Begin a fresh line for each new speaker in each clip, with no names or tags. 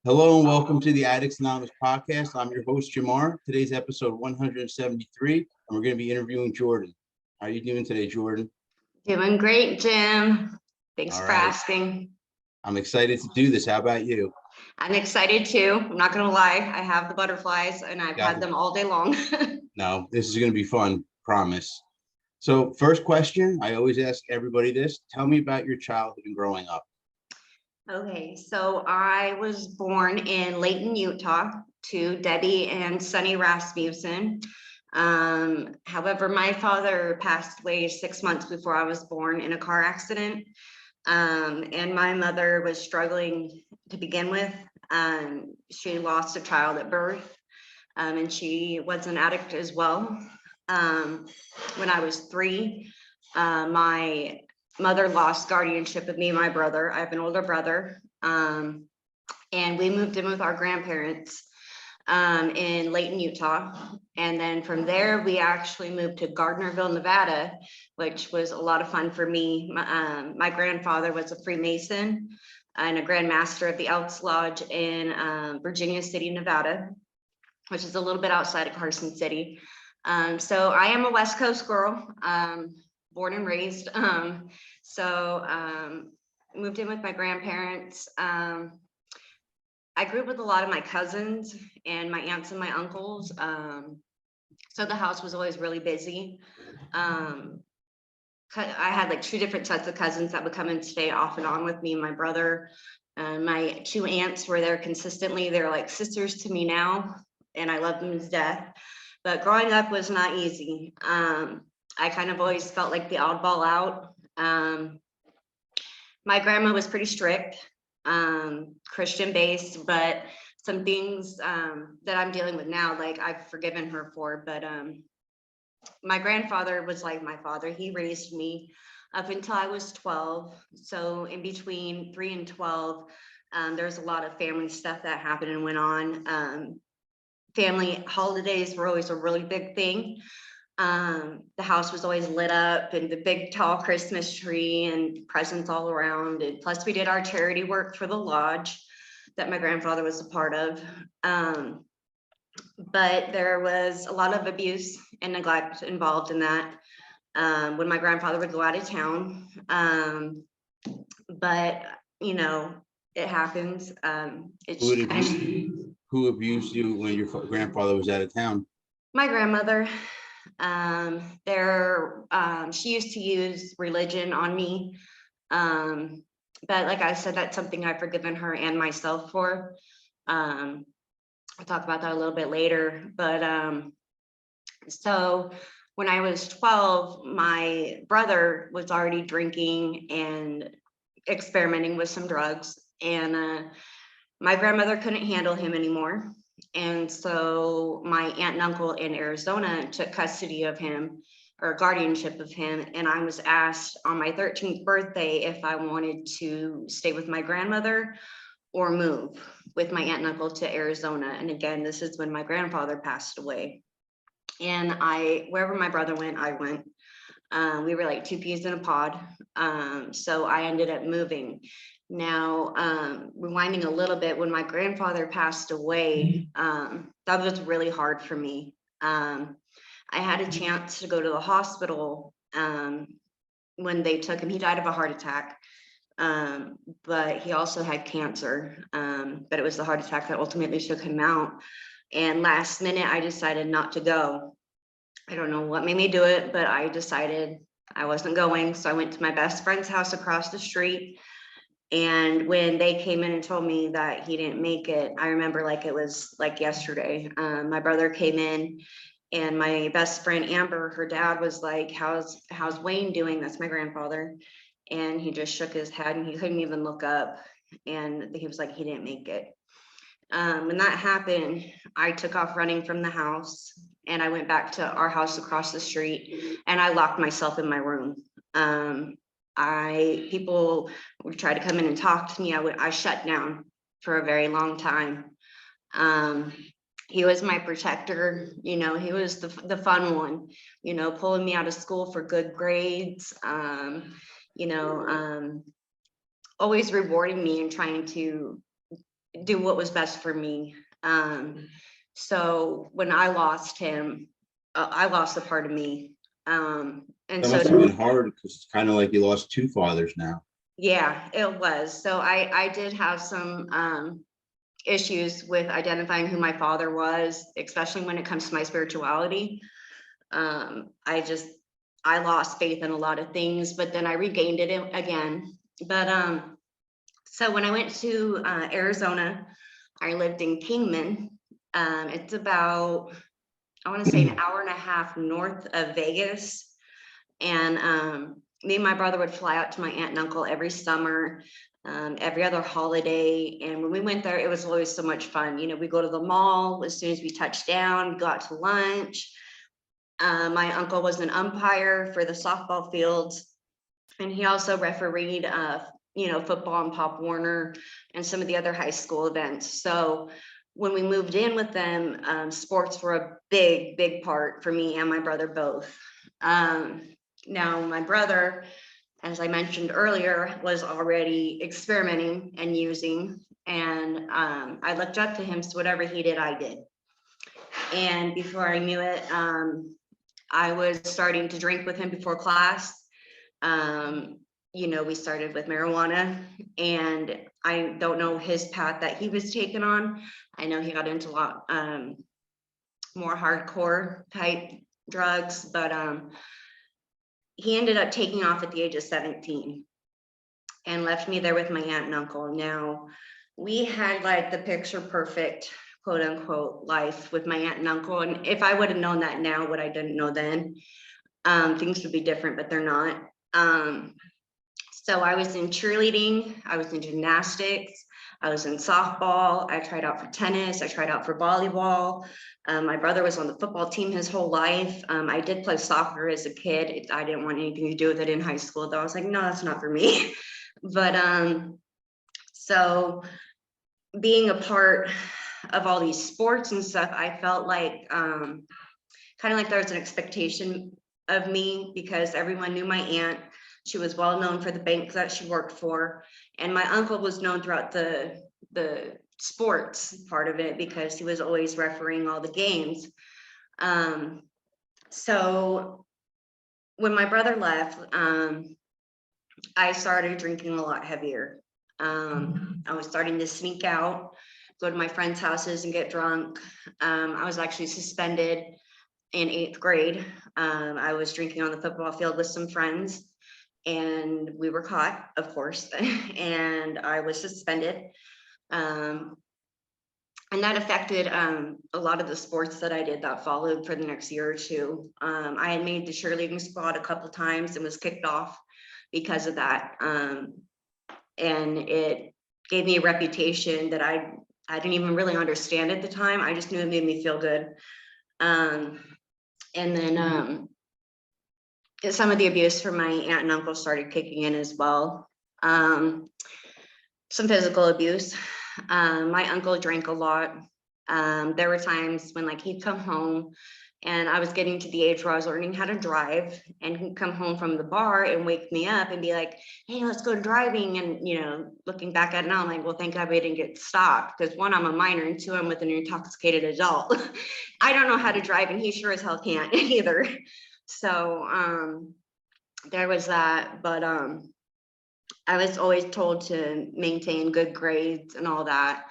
Hello and welcome to the Addicts Anonymous podcast. I'm your host, Jamar. Today's episode 173, and we're going to be interviewing Jordan. How are you doing today, Jordan?
Doing great, Jim. Thanks
All
for
right.
asking.
I'm excited to do this. How about you?
I'm excited too. I'm not going to lie. I have the butterflies and I've had them all day long.
No, this is going to be fun. Promise. So first question, I always ask everybody this. Tell me about your childhood and growing up.
Okay, so I was born in Layton, Utah to Debbie and Sonny Rasmussen. However, my father passed away 6 months before I was born in a car accident. And my mother was struggling to begin with. She lost a child at birth, and she was an addict as well. When I was 3, my mother lost guardianship of me and my brother. I have an older brother, and we moved in with our grandparents in Layton, Utah. And then from there, we actually moved to Gardnerville, Nevada, which was a lot of fun for me. My grandfather was a Freemason and a Grand Master of the Elks Lodge in Virginia City, Nevada, which is a little bit outside of Carson City. So I am a West Coast girl, born and raised. Moved in with my grandparents. I grew up with a lot of my cousins and my aunts and my uncles. So the house was always really busy. I had like 2 different sets of cousins that would come and stay off and on with me and my brother. My 2 aunts were there consistently. They're like sisters to me now, and I love them to death. But growing up was not easy. I kind of always felt like the oddball out. My grandma was pretty strict, Christian based, but some things that I'm dealing with now, like I've forgiven her for. But my grandfather was like my father. He raised me up until I was 12. So in between 3 and 12, there's a lot of family stuff that happened and went on. Family holidays were always a really big thing. The house was always lit up and the big tall Christmas tree and presents all around. And plus we did our charity work for the lodge that my grandfather was a part of. But there was a lot of abuse and neglect involved in that when my grandfather would go out of town. But you know, it happens.
Who abused you when your grandfather was out of town?
My grandmother. She used to use religion on me. But like I said, that's something I've forgiven her and myself for. I'll talk about that a little bit later. But so when I was 12, my brother was already drinking and experimenting with some drugs, and my grandmother couldn't handle him anymore. And so my aunt and uncle in Arizona took custody of him, or guardianship of him. And I was asked on my 13th birthday if I wanted to stay with my grandmother or move with my aunt and uncle to Arizona. And again, this is when my grandfather passed away. And wherever my brother went, I went. We were like 2 peas in a pod. So I ended up moving. Now, rewinding a little bit, when my grandfather passed away, that was really hard for me. I had a chance to go to the hospital when they took him. He died of a heart attack, but he also had cancer. But it was the heart attack that ultimately took him out. And last minute, I decided not to go. I don't know what made me do it, but I decided I wasn't going. So I went to my best friend's house across the street. And when they came in and told me that he didn't make it, I remember like it was like yesterday. My brother came in, and my best friend Amber, her dad was like, how's Wayne doing? That's my grandfather. And he just shook his head and he couldn't even look up. And he was like, he didn't make it. When that happened, I took off running from the house, and I went back to our house across the street, and I locked myself in my room. People would try to come in and talk to me. I shut down for a very long time. He was my protector. You know, he was the fun one, you know, pulling me out of school for good grades, always rewarding me and trying to do what was best for me. So when I lost him, I lost a part of me. And
That
so
must have been hard because it's kind of like you lost two fathers now.
yeah, it was. So I did have some issues with identifying who my father was, especially when it comes to my spirituality. I lost faith in a lot of things, but then I regained it again. But so when I went to Arizona, I lived in Kingman. It's about, I want to say, an hour and a half north of Vegas. And me and my brother would fly out to my aunt and uncle every summer, every other holiday. And when we went there, it was always so much fun. You know, we go to the mall as soon as we touched down, we go out to lunch. My uncle was an umpire for the softball fields, and he also refereed, football and Pop Warner and some of the other high school events. So when we moved in with them, sports were a big, big part for me and my brother both. Now, my brother, as I mentioned earlier, was already experimenting and using, and I looked up to him. So whatever he did, I did. And before I knew it, I was starting to drink with him before class. We started with marijuana, and I don't know his path that he was taking on. I know he got into a lot more hardcore type drugs, but he ended up taking off at the age of 17 and left me there with my aunt and uncle. Now, we had like the picture perfect, quote unquote, life with my aunt and uncle. And if I would have known that now, what I didn't know then, things would be different, but they're not. So I was in cheerleading, I was in gymnastics, I was in softball, I tried out for tennis, I tried out for volleyball. My brother was on the football team his whole life. I did play soccer as a kid. I didn't want anything to do with it in high school, though. I was like, no, that's not for me. But so being a part of all these sports and stuff, I felt like kind of like there was an expectation of me because everyone knew my aunt. She was well known for the bank that she worked for, and my uncle was known throughout the sports part of it because he was always refereeing all the games. So when my brother left, I started drinking a lot heavier. I was starting to sneak out, go to my friends' houses and get drunk. I was actually suspended in 8th grade. I was drinking on the football field with some friends, and we were caught, of course, and I was suspended. And that affected a lot of the sports that I did that followed for the next year or two. I had made the cheerleading squad a couple times and was kicked off because of that. And it gave me a reputation that I didn't even really understand at the time. I just knew it made me feel good. And then some of the abuse from my aunt and uncle started kicking in as well. Some physical abuse. My uncle drank a lot. There were times when like he'd come home and I was getting to the age where I was learning how to drive, and he'd come home from the bar and wake me up and be like, hey, let's go driving. And, looking back at it now, I'm like, well, thank God we didn't get stopped, because 1, I'm a minor, and 2, I'm with an intoxicated adult. I don't know how to drive, and he sure as hell can't either. So there was that, but I was always told to maintain good grades and all that.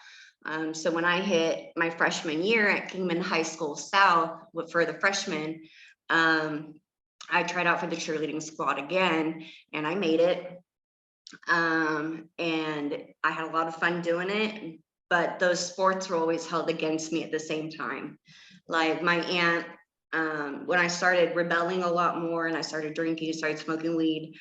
So when I hit my freshman year at Kingman High School South for the freshmen, I tried out for the cheerleading squad again, and I made it. And I had a lot of fun doing it, but those sports were always held against me at the same time. Like my aunt, when I started rebelling a lot more and I started drinking, started smoking weed,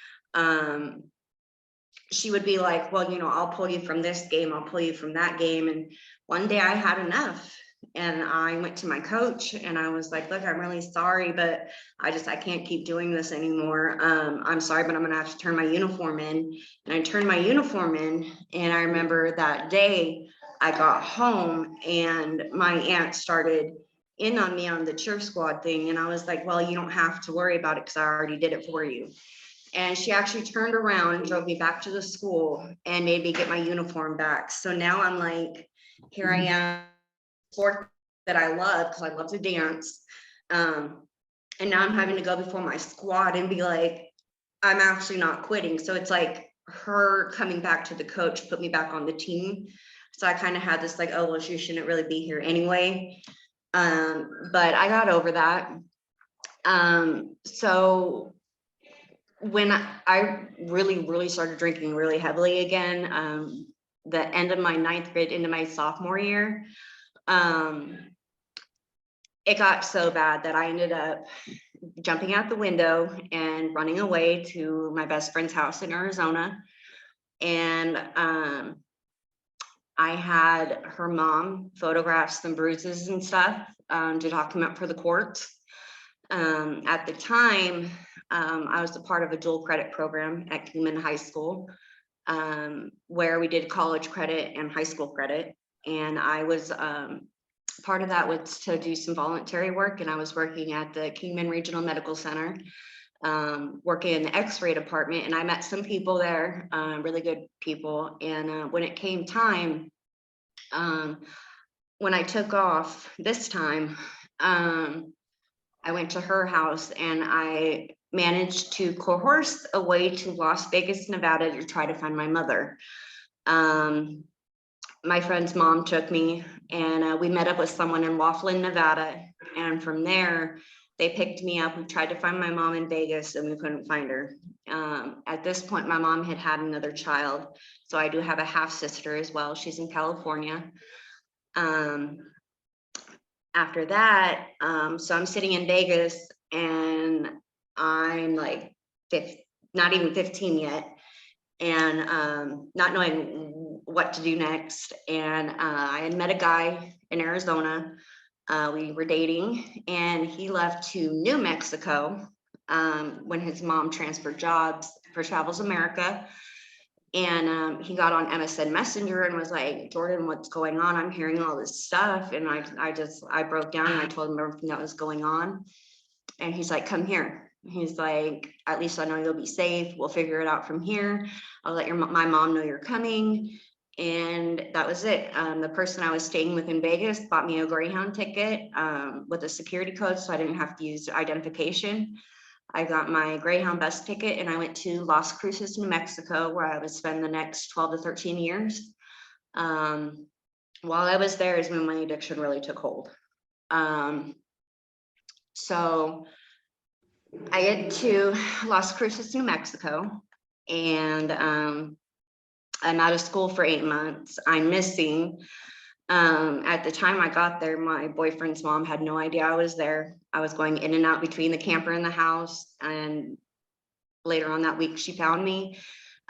she would be like, well, I'll pull you from this game, I'll pull you from that game. And one day I had enough, and I went to my coach and I was like, look, I'm really sorry, but I can't keep doing this anymore. I'm sorry, but I'm gonna have to turn my uniform in. And I turned my uniform in, and I remember that day I got home and my aunt started in on me on the cheer squad thing. And I was like, well, you don't have to worry about it because I already did it for you. And she actually turned around and drove me back to the school and made me get my uniform back. So now I'm like, here I am, sport that I love because I love to dance. And now I'm having to go before my squad and be like, I'm actually not quitting. So it's like her coming back to the coach put me back on the team. So I kind of had this like, oh, well, she shouldn't really be here anyway. But I got over that. So when I really started drinking really heavily again, the end of my 9th grade into my sophomore year, it got so bad that I ended up jumping out the window and running away to my best friend's house in Arizona. And I had her mom photograph some bruises and stuff to document for the courts. At the time, I was a part of a dual credit program at Kingman High School, where we did college credit and high school credit. And I was part of that was to do some voluntary work. And I was working at the Kingman Regional Medical Center, working in the X-ray department. And I met some people there, really good people. And when it came time, when I took off this time, I went to her house and I managed to coerce a way to Las Vegas, Nevada to try to find my mother. My friend's mom took me and we met up with someone in Laughlin, Nevada. And from there, they picked me up. We tried to find my mom in Vegas and we couldn't find her. At this point, my mom had had another child. So I do have a half sister as well. She's in California. After that, so I'm sitting in Vegas and I'm like not even 15 yet, and not knowing what to do next. And I had met a guy in Arizona. We were dating and he left to New Mexico when his mom transferred jobs for Travels America. And he got on MSN Messenger and was like, Jordan, what's going on? I'm hearing all this stuff. And I broke down and I told him everything that was going on. And he's like, come here. He's like, at least I know you'll be safe. We'll figure it out from here. I'll let my mom know you're coming. And that was it. The person I was staying with in Vegas bought me a Greyhound ticket with a security code, so I didn't have to use identification. I got my Greyhound bus ticket and I went to Las Cruces, New Mexico, where I would spend the next 12 to 13 years. While I was there is when my addiction really took hold. So I get to Las Cruces, New Mexico, and I'm out of school for 8 months. I'm missing. At the time I got there, my boyfriend's mom had no idea I was there. I was going in and out between the camper and the house. And later on that week, she found me,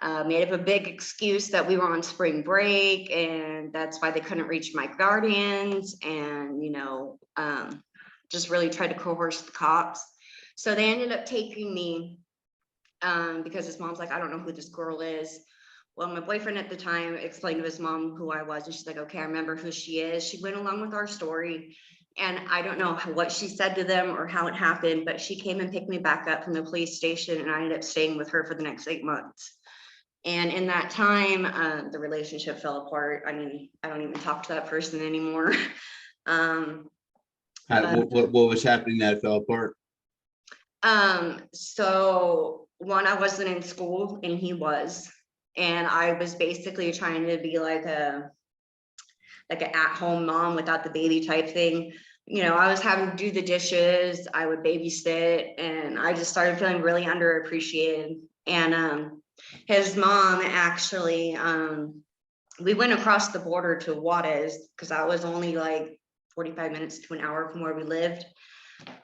made up a big excuse that we were on spring break and that's why they couldn't reach my guardians, and, just really tried to coerce the cops. So they ended up taking me because his mom's like, I don't know who this girl is. Well, my boyfriend at the time explained to his mom who I was, and she's like, okay, I remember who she is. She went along with our story, and I don't know what she said to them or how it happened, but she came and picked me back up from the police station, and I ended up staying with her for the next 8 months. And in that time, the relationship fell apart. I mean, I don't even talk to that person anymore.
What was happening that it fell apart?
So one, I wasn't in school and he was. And I was basically trying to be like an at-home mom without the baby type thing. I was having to do the dishes, I would babysit, and I just started feeling really underappreciated. And his mom actually, we went across the border to Juarez because that was only like 45 minutes to an hour from where we lived,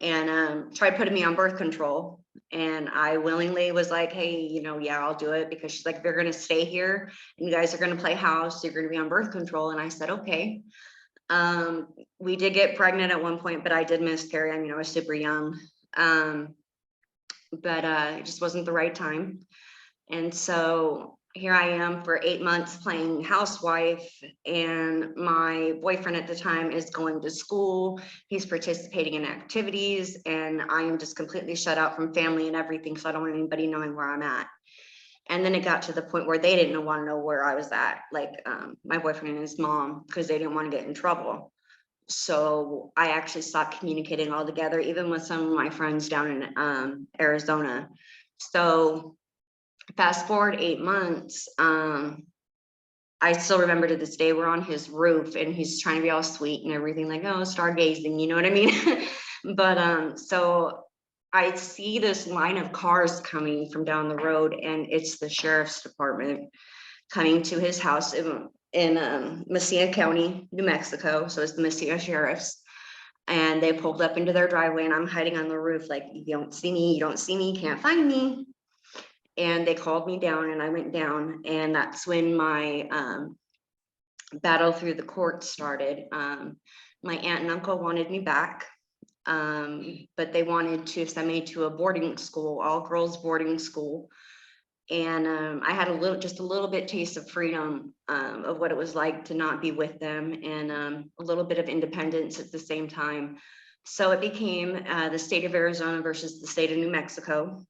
and tried putting me on birth control. And I willingly was like, hey, yeah, I'll do it, because she's like, if you're going to stay here and you guys are going to play house, you're going to be on birth control. And I said, okay. We did get pregnant at one point, but I did miscarry. I mean, I was super young, but it just wasn't the right time. And so here I am for 8 months playing housewife, and my boyfriend at the time is going to school. He's participating in activities, and I am just completely shut out from family and everything. So I don't want anybody knowing where I'm at. And then it got to the point where they didn't want to know where I was at, like my boyfriend and his mom, because they didn't want to get in trouble. So I actually stopped communicating altogether, even with some of my friends down in Arizona. So fast forward 8 months, I still remember to this day, we're on his roof and he's trying to be all sweet and everything, like, oh, stargazing, you know what I mean? But so I see this line of cars coming from down the road, and it's the sheriff's department coming to his house in Mesilla County, New Mexico. So it's the Mesilla sheriffs. And they pulled up into their driveway, and I'm hiding on the roof, like, you don't see me, you don't see me, you can't find me. And they called me down, and I went down, and that's when my battle through the courts started. My aunt and uncle wanted me back, but they wanted to send me to a boarding school, all girls boarding school. And I had just a little bit taste of freedom, of what it was like to not be with them, and a little bit of independence at the same time. So it became the state of Arizona versus the state of New Mexico.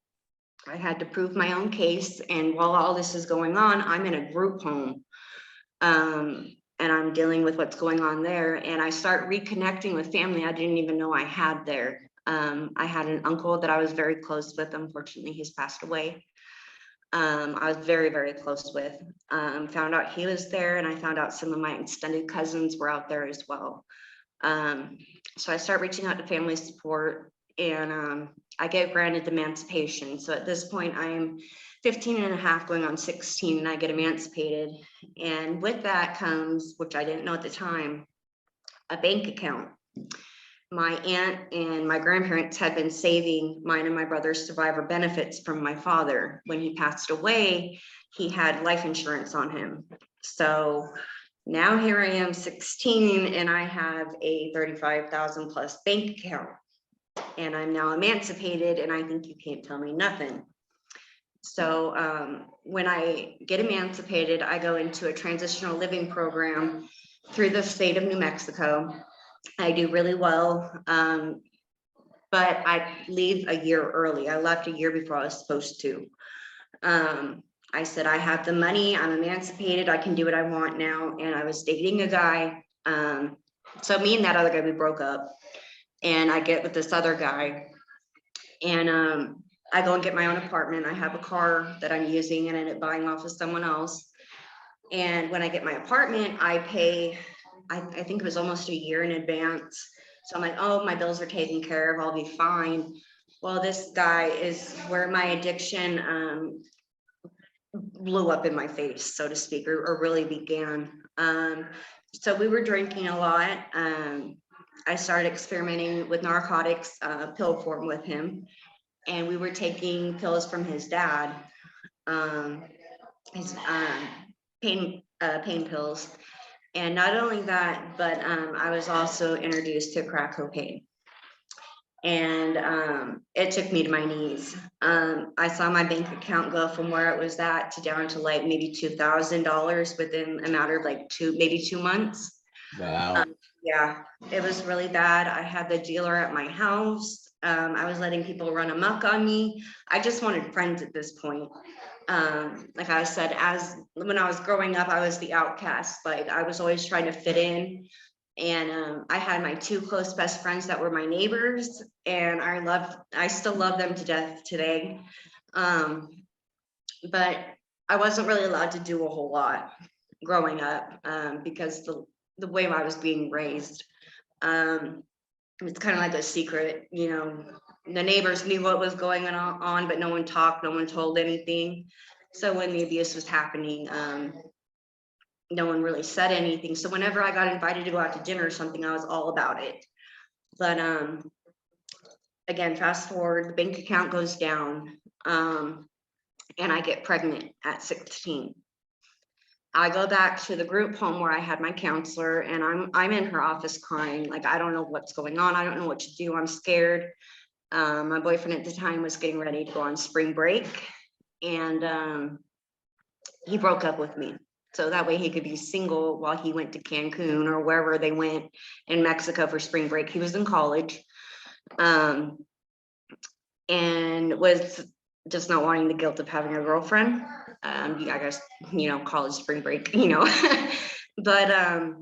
I had to prove my own case. And while all this is going on, I'm in a group home. And I'm dealing with what's going on there. And I start reconnecting with family I didn't even know I had there. I had an uncle that I was very close with. Unfortunately, he's passed away. I was very, very close with. Found out he was there, and I found out some of my extended cousins were out there as well. So I start reaching out to family support, and I get granted emancipation. So at this point, I'm 15 and a half going on 16, and I get emancipated. And with that comes, which I didn't know at the time, a bank account. My aunt and my grandparents had been saving mine and my brother's survivor benefits from my father. When he passed away, he had life insurance on him. So now here I am 16, and I have a 35,000 plus bank account, and I'm now emancipated, and I think you can't tell me nothing. So when I get emancipated, I go into a transitional living program through the state of New Mexico. I do really well, but I leave a year early. I left a year before I was supposed to. I said, I have the money, I'm emancipated, I can do what I want now. And I was dating a guy. So me and that other guy, we broke up, and I get with this other guy, and I go and get my own apartment. I have a car that I'm using, and I end up buying off of someone else. And when I get my apartment, I pay, I think it was almost a year in advance. So I'm like, oh, my bills are taken care of, I'll be fine. Well, this guy is where my addiction blew up in my face, so to speak, or really began. So we were drinking a lot. I started experimenting with narcotics, pill form with him, and we were taking pills from his dad, his pain pills. And not only that, but I was also introduced to crack cocaine. And it took me to my knees. I saw my bank account go from where it was at to down to like maybe $2,000 within a matter of like maybe 2 months.
Wow.
Yeah, it was really bad. I had the dealer at my house. I was letting people run amok on me. I just wanted friends at this point. Like I said, when I was growing up, I was the outcast. Like I was always trying to fit in. And I had my 2 close best friends that were my neighbors, and I still love them to death today. But I wasn't really allowed to do a whole lot growing up, because the way I was being raised. It's kind of like a secret, you know. The neighbors knew what was going on, but no one talked, no one told anything. So when the abuse was happening, no one really said anything. So whenever I got invited to go out to dinner or something, I was all about it. But again, fast forward, the bank account goes down, and I get pregnant at 16. I go back to the group home where I had my counselor, and I'm in her office crying, like, I don't know what's going on, I don't know what to do, I'm scared. My boyfriend at the time was getting ready to go on spring break, and he broke up with me. So that way he could be single while he went to Cancun or wherever they went in Mexico for spring break. He was in college. And was just not wanting the guilt of having a girlfriend. I guess, college spring break, but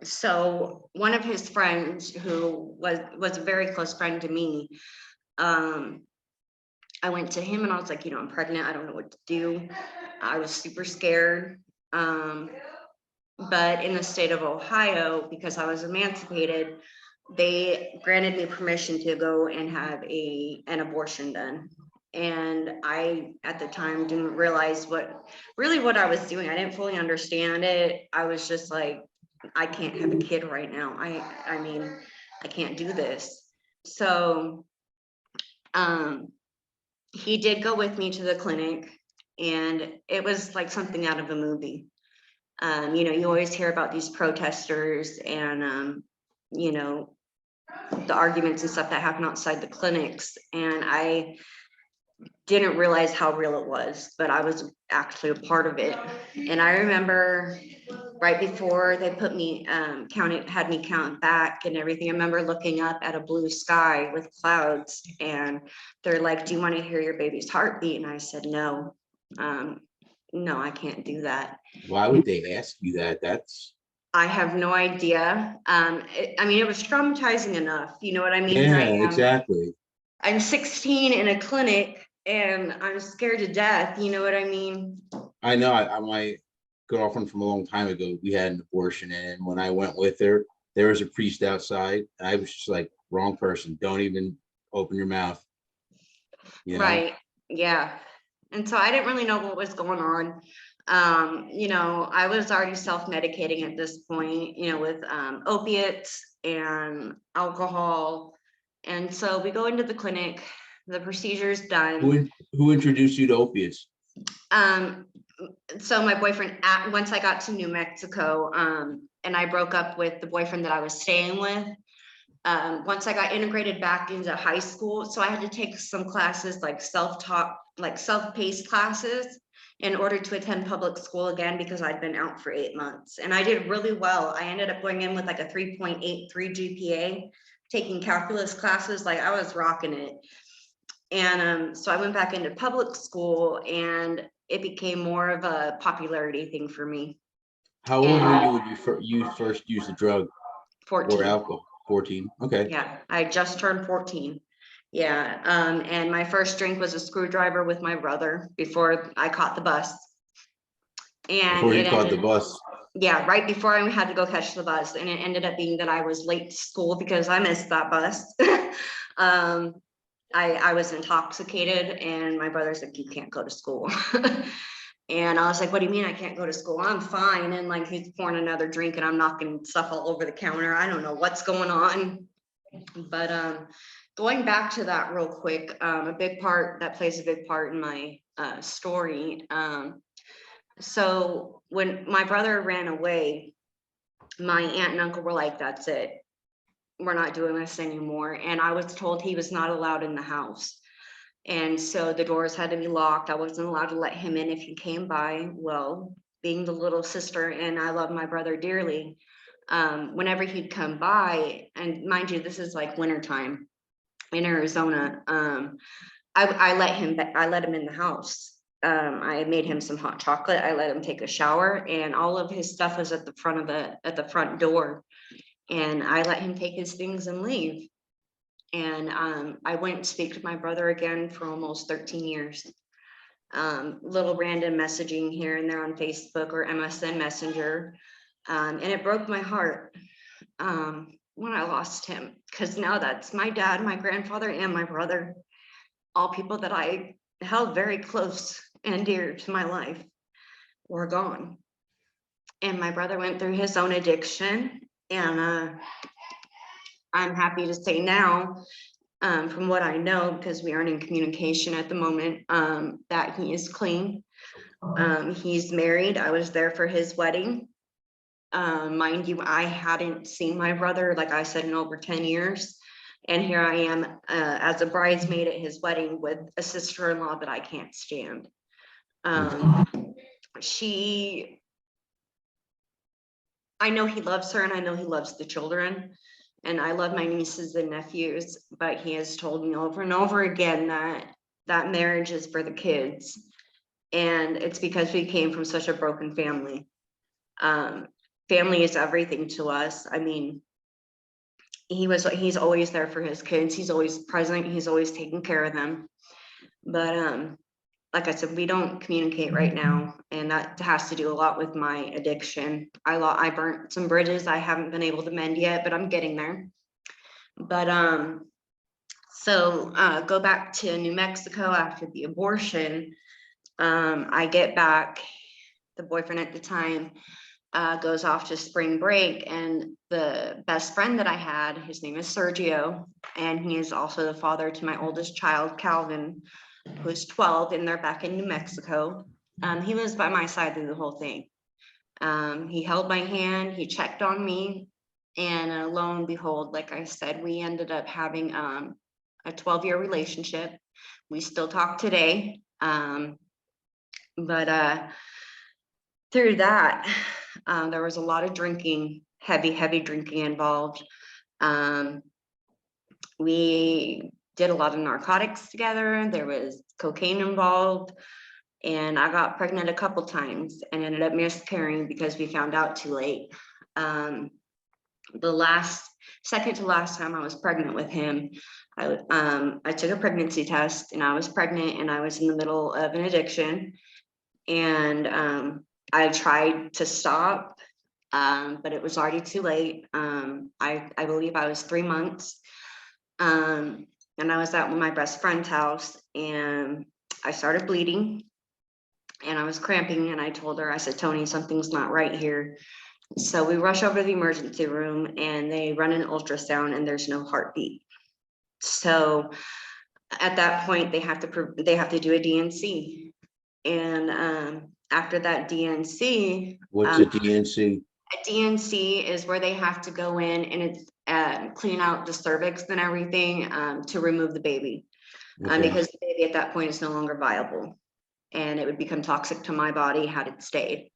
so one of his friends who was a very close friend to me, I went to him and I was like, I'm pregnant. I don't know what to do. I was super scared. But in the state of Ohio, because I was emancipated, they granted me permission to go and have an abortion done. And I, at the time, didn't realize what I was doing. I didn't fully understand it. I was just like, I can't have a kid right now. I mean, I can't do this. So he did go with me to the clinic, and it was like something out of a movie. You always hear about these protesters and the arguments and stuff that happen outside the clinics. And I didn't realize how real it was, but I was actually a part of it. And I remember right before they put me, had me count back and everything, I remember looking up at a blue sky with clouds, and they're like, do you want to hear your baby's heartbeat? And I said, no, no, I can't do that.
Why would they ask you that?
I have no idea. It was traumatizing enough. You know what I mean?
Yeah, exactly.
I'm 16 in a clinic and I'm scared to death. You know what I mean?
I know. My girlfriend from a long time ago, we had an abortion, and when I went with her, there was a priest outside. I was just like, wrong person. Don't even open your mouth.
Right. Yeah. And so I didn't really know what was going on. I was already self-medicating at this point, with opiates and alcohol. And so we go into the clinic, the procedure's done.
Who introduced you to opiates?
So my boyfriend, once I got to New Mexico, and I broke up with the boyfriend that I was staying with, once I got integrated back into high school, so I had to take some classes like self-taught, like self-paced classes in order to attend public school again, because I'd been out for 8 months. And I did really well. I ended up going in with like a 3.83 GPA, taking calculus classes, like I was rocking it. And so I went back into public school, and it became more of a popularity thing for me.
How old were you when you first used the drug?
14.
Or alcohol? 14. Okay.
Yeah, I just turned 14. Yeah. And my first drink was a screwdriver with my brother before I caught the bus. And
before you caught the bus.
Yeah, right before I had to go catch the bus. And it ended up being that I was late to school because I missed that bus. I was intoxicated, and my brother's like, you can't go to school. And I was like, what do you mean I can't go to school? I'm fine. And like, he's pouring another drink and I'm knocking stuff all over the counter. I don't know what's going on. But going back to that real quick, a big part that plays a big part in my story. So when my brother ran away, my aunt and uncle were like, that's it. We're not doing this anymore. And I was told he was not allowed in the house. And so the doors had to be locked. I wasn't allowed to let him in if he came by. Well, being the little sister, and I love my brother dearly, whenever he'd come by, and mind you, this is like wintertime in Arizona, I let him in the house. I made him some hot chocolate. I let him take a shower, and all of his stuff was at the front door. And I let him take his things and leave. And I wouldn't speak to my brother again for almost 13 years. Little random messaging here and there on Facebook or MSN Messenger. And it broke my heart when I lost him, because now that's my dad, my grandfather, and my brother, all people that I held very close and dear to my life, were gone. And my brother went through his own addiction, and I'm happy to say now, from what I know, because we aren't in communication at the moment, that he is clean. He's married. I was there for his wedding. Mind you, I hadn't seen my brother, like I said, in over 10 years. And here I am as a bridesmaid at his wedding with a sister-in-law that I can't stand. I know he loves her and I know he loves the children. And I love my nieces and nephews, but he has told me over and over again that marriage is for the kids. And it's because we came from such a broken family. Um, Family is everything to us. I mean, he's always there for his kids. He's always present. He's always taking care of them. But like I said, we don't communicate right now, and that has to do a lot with my addiction. I burnt some bridges I haven't been able to mend yet, but I'm getting there. But so go back to New Mexico after the abortion. I get back. The boyfriend at the time goes off to spring break, and the best friend that I had, his name is Sergio, and he is also the father to my oldest child, Calvin, who's 12, and they're back in New Mexico. He was by my side through the whole thing. He held my hand, he checked on me, and lo and behold, like I said, we ended up having a 12-year relationship. We still talk today. But through that, there was a lot of drinking, heavy drinking involved. We did a lot of narcotics together. There was cocaine involved, and I got pregnant a couple times and ended up miscarrying because we found out too late. The second to last time I was pregnant with him, I took a pregnancy test and I was pregnant, and I was in the middle of an addiction, and I tried to stop, but it was already too late. I believe I was 3 months. And I was at my best friend's house, and I started bleeding and I was cramping, and I told her, I said, Tony, something's not right here. So we rush over to the emergency room, and they run an ultrasound, and there's no heartbeat. So at that point, they have to do a DNC. And after that DNC,
What's a DNC?
a DNC is where they have to go in and it's clean out the cervix and everything to remove the baby,
Okay.
because the baby at that point is no longer viable, and it would become toxic to my body had it stayed.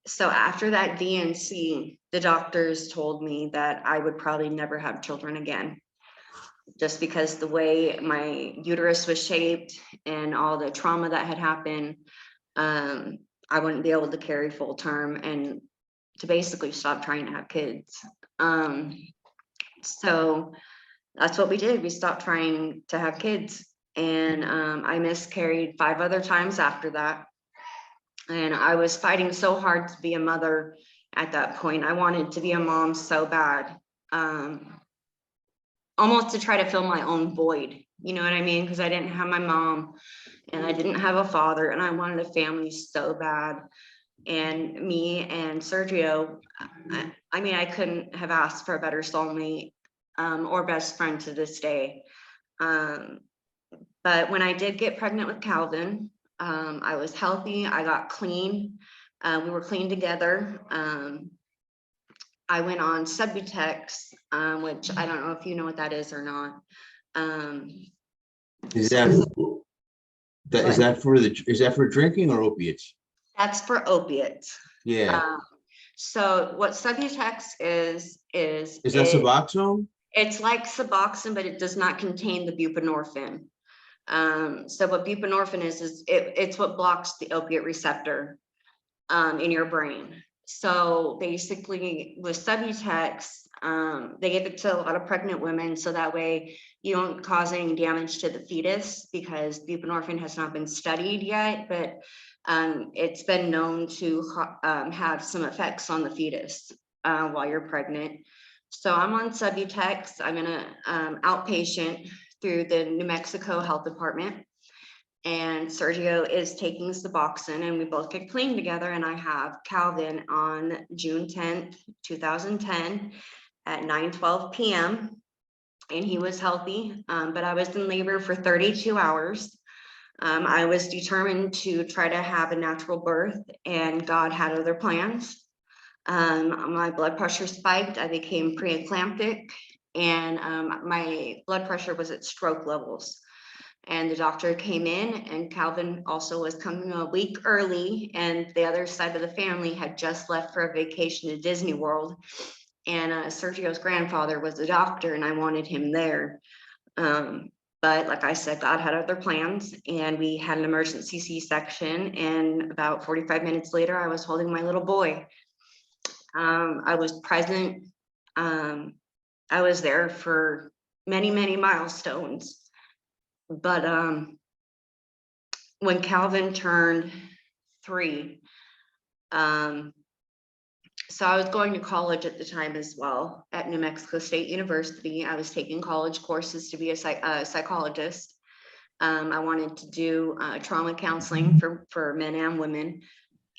So after that DNC, the doctors told me that I would probably never have children again, just because the way my uterus was shaped and all the trauma that had happened. I wouldn't be able to carry full term, and to basically stop trying to have kids. So that's what we did. We stopped trying to have kids, and I miscarried 5 other times after that. And I was fighting so hard to be a mother at that point. I wanted to be a mom so bad, almost to try to fill my own void. You know what I mean? Because I didn't have my mom and I didn't have a father, and I wanted a family so bad. And me and Sergio, I mean, I couldn't have asked for a better soulmate or best friend to this day. But when I did get pregnant with Calvin, I was healthy. I got clean. We were clean together. I went on Subutex, which I don't know if you know what that is or not.
Is that for drinking or opiates?
That's for opiates.
Yeah.
So what Subutex is
that Suboxone?
It's like Suboxone, but it does not contain the buprenorphine. So what buprenorphine is it's what blocks the opiate receptor in your brain. So basically with Subutex, they give it to a lot of pregnant women so that way you don't cause any damage to the fetus, because buprenorphine has not been studied yet, but it's been known to have some effects on the fetus while you're pregnant. So I'm on Subutex. I'm in an outpatient through the New Mexico Health Department, and Sergio is taking Suboxone, and we both get clean together. And I have Calvin on June 10th, 2010 at 9:12 p.m. and he was healthy, but I was in labor for 32 hours. I was determined to try to have a natural birth, and God had other plans. My blood pressure spiked. I became preeclamptic, and my blood pressure was at stroke levels. And the doctor came in, and Calvin also was coming a week early, and the other side of the family had just left for a vacation to Disney World. And Sergio's grandfather was a doctor, and I wanted him there. But like I said, God had other plans, and we had an emergency C-section. And about 45 minutes later, I was holding my little boy. I was present. I was there for many, many milestones. But when Calvin turned 3, so I was going to college at the time as well at New Mexico State University. I was taking college courses to be a psychologist. I wanted to do trauma counseling for men and women,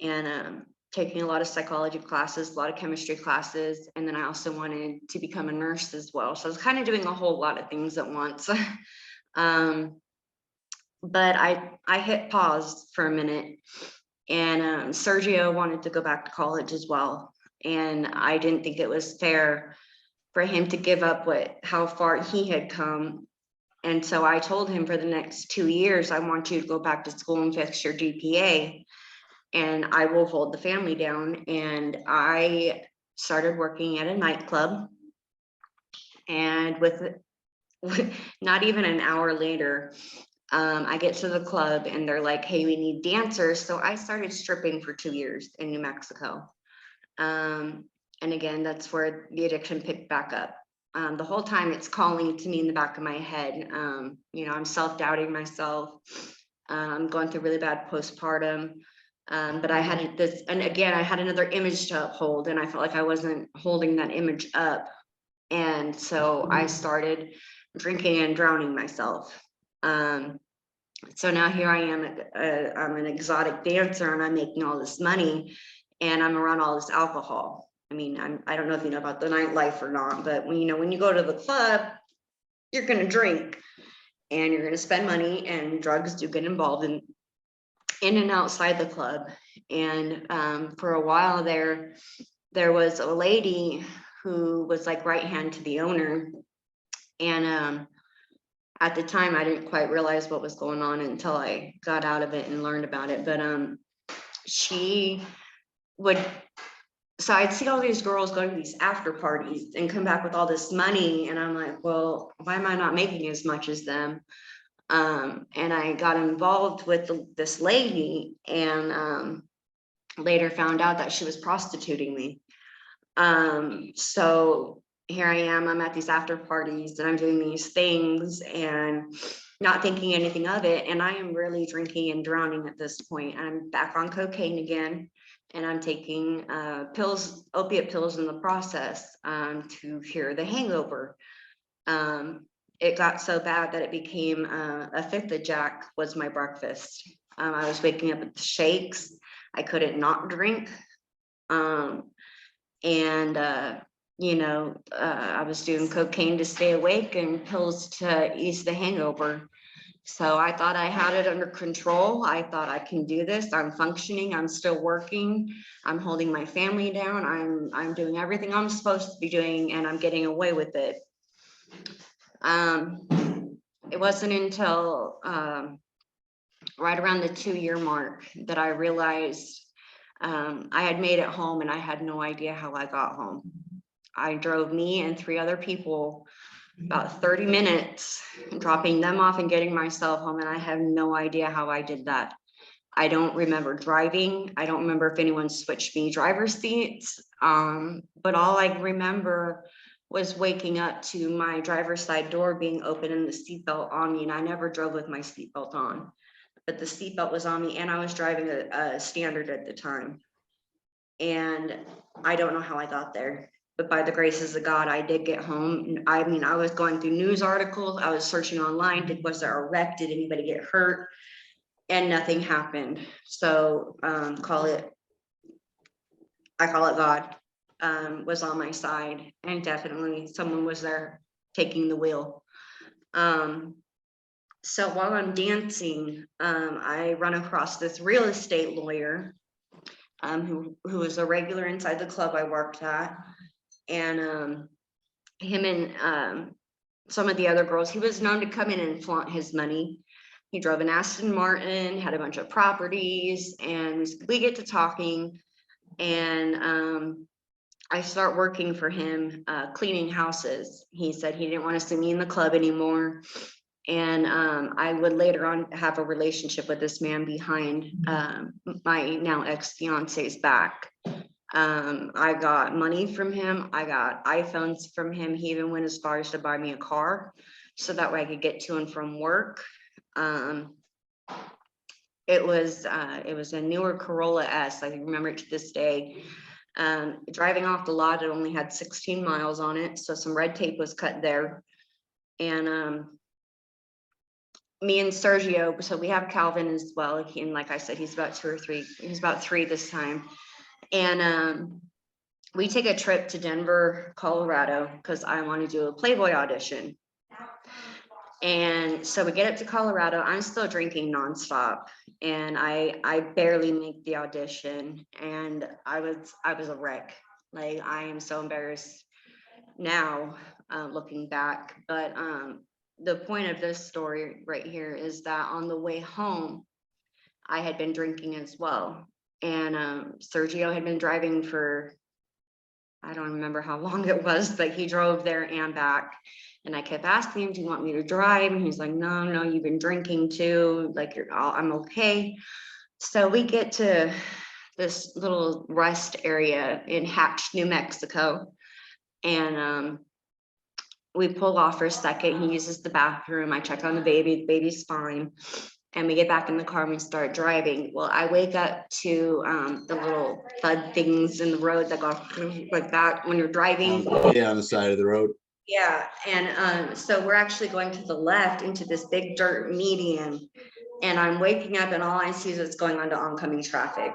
and taking a lot of psychology classes, a lot of chemistry classes, and then I also wanted to become a nurse as well. So I was kind of doing a whole lot of things at once. But I hit pause for a minute, and Sergio wanted to go back to college as well. And I didn't think it was fair for him to give up how far he had come. And so I told him, for the next 2 years, I want you to go back to school and fix your GPA, and I will hold the family down. And I started working at a nightclub, and with not even an hour later, I get to the club and they're like, hey, we need dancers. So I started stripping for 2 years in New Mexico. And again, that's where the addiction picked back up. The whole time it's calling to me in the back of my head. I'm self-doubting myself. I'm going through really bad postpartum. But I had this, and again, I had another image to uphold, and I felt like I wasn't holding that image up. And so I started drinking and drowning myself. So now here I am, I'm an exotic dancer, and I'm making all this money, and I'm around all this alcohol. I mean, I don't know if you know about the nightlife or not, but when you go to the club, you're going to drink and you're going to spend money, and drugs do get involved in and outside the club. And for a while there was a lady who was like right hand to the owner. And at the time, I didn't quite realize what was going on until I got out of it and learned about it. But she would, so I'd see all these girls going to these after parties and come back with all this money. And I'm like, well, why am I not making as much as them? And I got involved with this lady, and later found out that she was prostituting me. So here I am, I'm at these after parties and I'm doing these things and not thinking anything of it. And I am really drinking and drowning at this point. I'm back on cocaine again, and I'm taking pills, opiate pills in the process, to cure the hangover. It got so bad that it became a fifth of Jack was my breakfast. I was waking up with shakes. I couldn't not drink. I was doing cocaine to stay awake and pills to ease the hangover. So I thought I had it under control. I thought I can do this. I'm functioning. I'm still working. I'm holding my family down. I'm doing everything I'm supposed to be doing, and I'm getting away with it. It wasn't until right around the 2-year mark that I realized I had made it home, and I had no idea how I got home. I drove me and 3 other people about 30 minutes, dropping them off and getting myself home, and I have no idea how I did that. I don't remember driving. I don't remember if anyone switched me driver's seats, but all I remember was waking up to my driver's side door being open and the seatbelt on me, and I never drove with my seatbelt on, but the seatbelt was on me, and I was driving a standard at the time. And I don't know how I got there, but by the graces of God, I did get home. I mean, I was going through news articles. I was searching online. Was there a wreck? Did anybody get hurt? And nothing happened. So I call it God was on my side, and definitely someone was there taking the wheel. So while I'm dancing, I run across this real estate lawyer who was a regular inside the club I worked at. And him and some of the other girls. He was known to come in and flaunt his money. He drove an Aston Martin, had a bunch of properties, and we get to talking, and I start working for him, cleaning houses. He said he didn't want to see me in the club anymore. And I would later on have a relationship with this man behind my now ex-fiance's back. I got money from him. I got iPhones from him. He even went as far as to buy me a car so that way I could get to and from work. It was a newer Corolla S. I remember it to this day. Driving off the lot, it only had 16 miles on it, so some red tape was cut there. And me and Sergio, so we have Calvin as well. And like I said, he's about 2 or 3. He's about 3 this time. And we take a trip to Denver, Colorado, because I want to do a Playboy audition. And so we get up to Colorado. I'm still drinking nonstop, and I barely make the audition, and I was a wreck. Like, I am so embarrassed now, looking back. But the point of this story right here is that on the way home, I had been drinking as well, and Sergio had been driving for, I don't remember how long it was, but he drove there and back. And I kept asking him, do you want me to drive? And he's like, no, you've been drinking too. Like, I'm okay. So we get to this little rest area in Hatch, New Mexico. And we pull off for a second. He uses the bathroom. I check on the baby's fine. And we get back in the car and we start driving. Well, I wake up to the little thud things in the road that go like that when you're driving.
Yeah, on the side of the road.
Yeah, and so we're actually going to the left into this big dirt median, and I'm waking up and all I see is what's going on to oncoming traffic.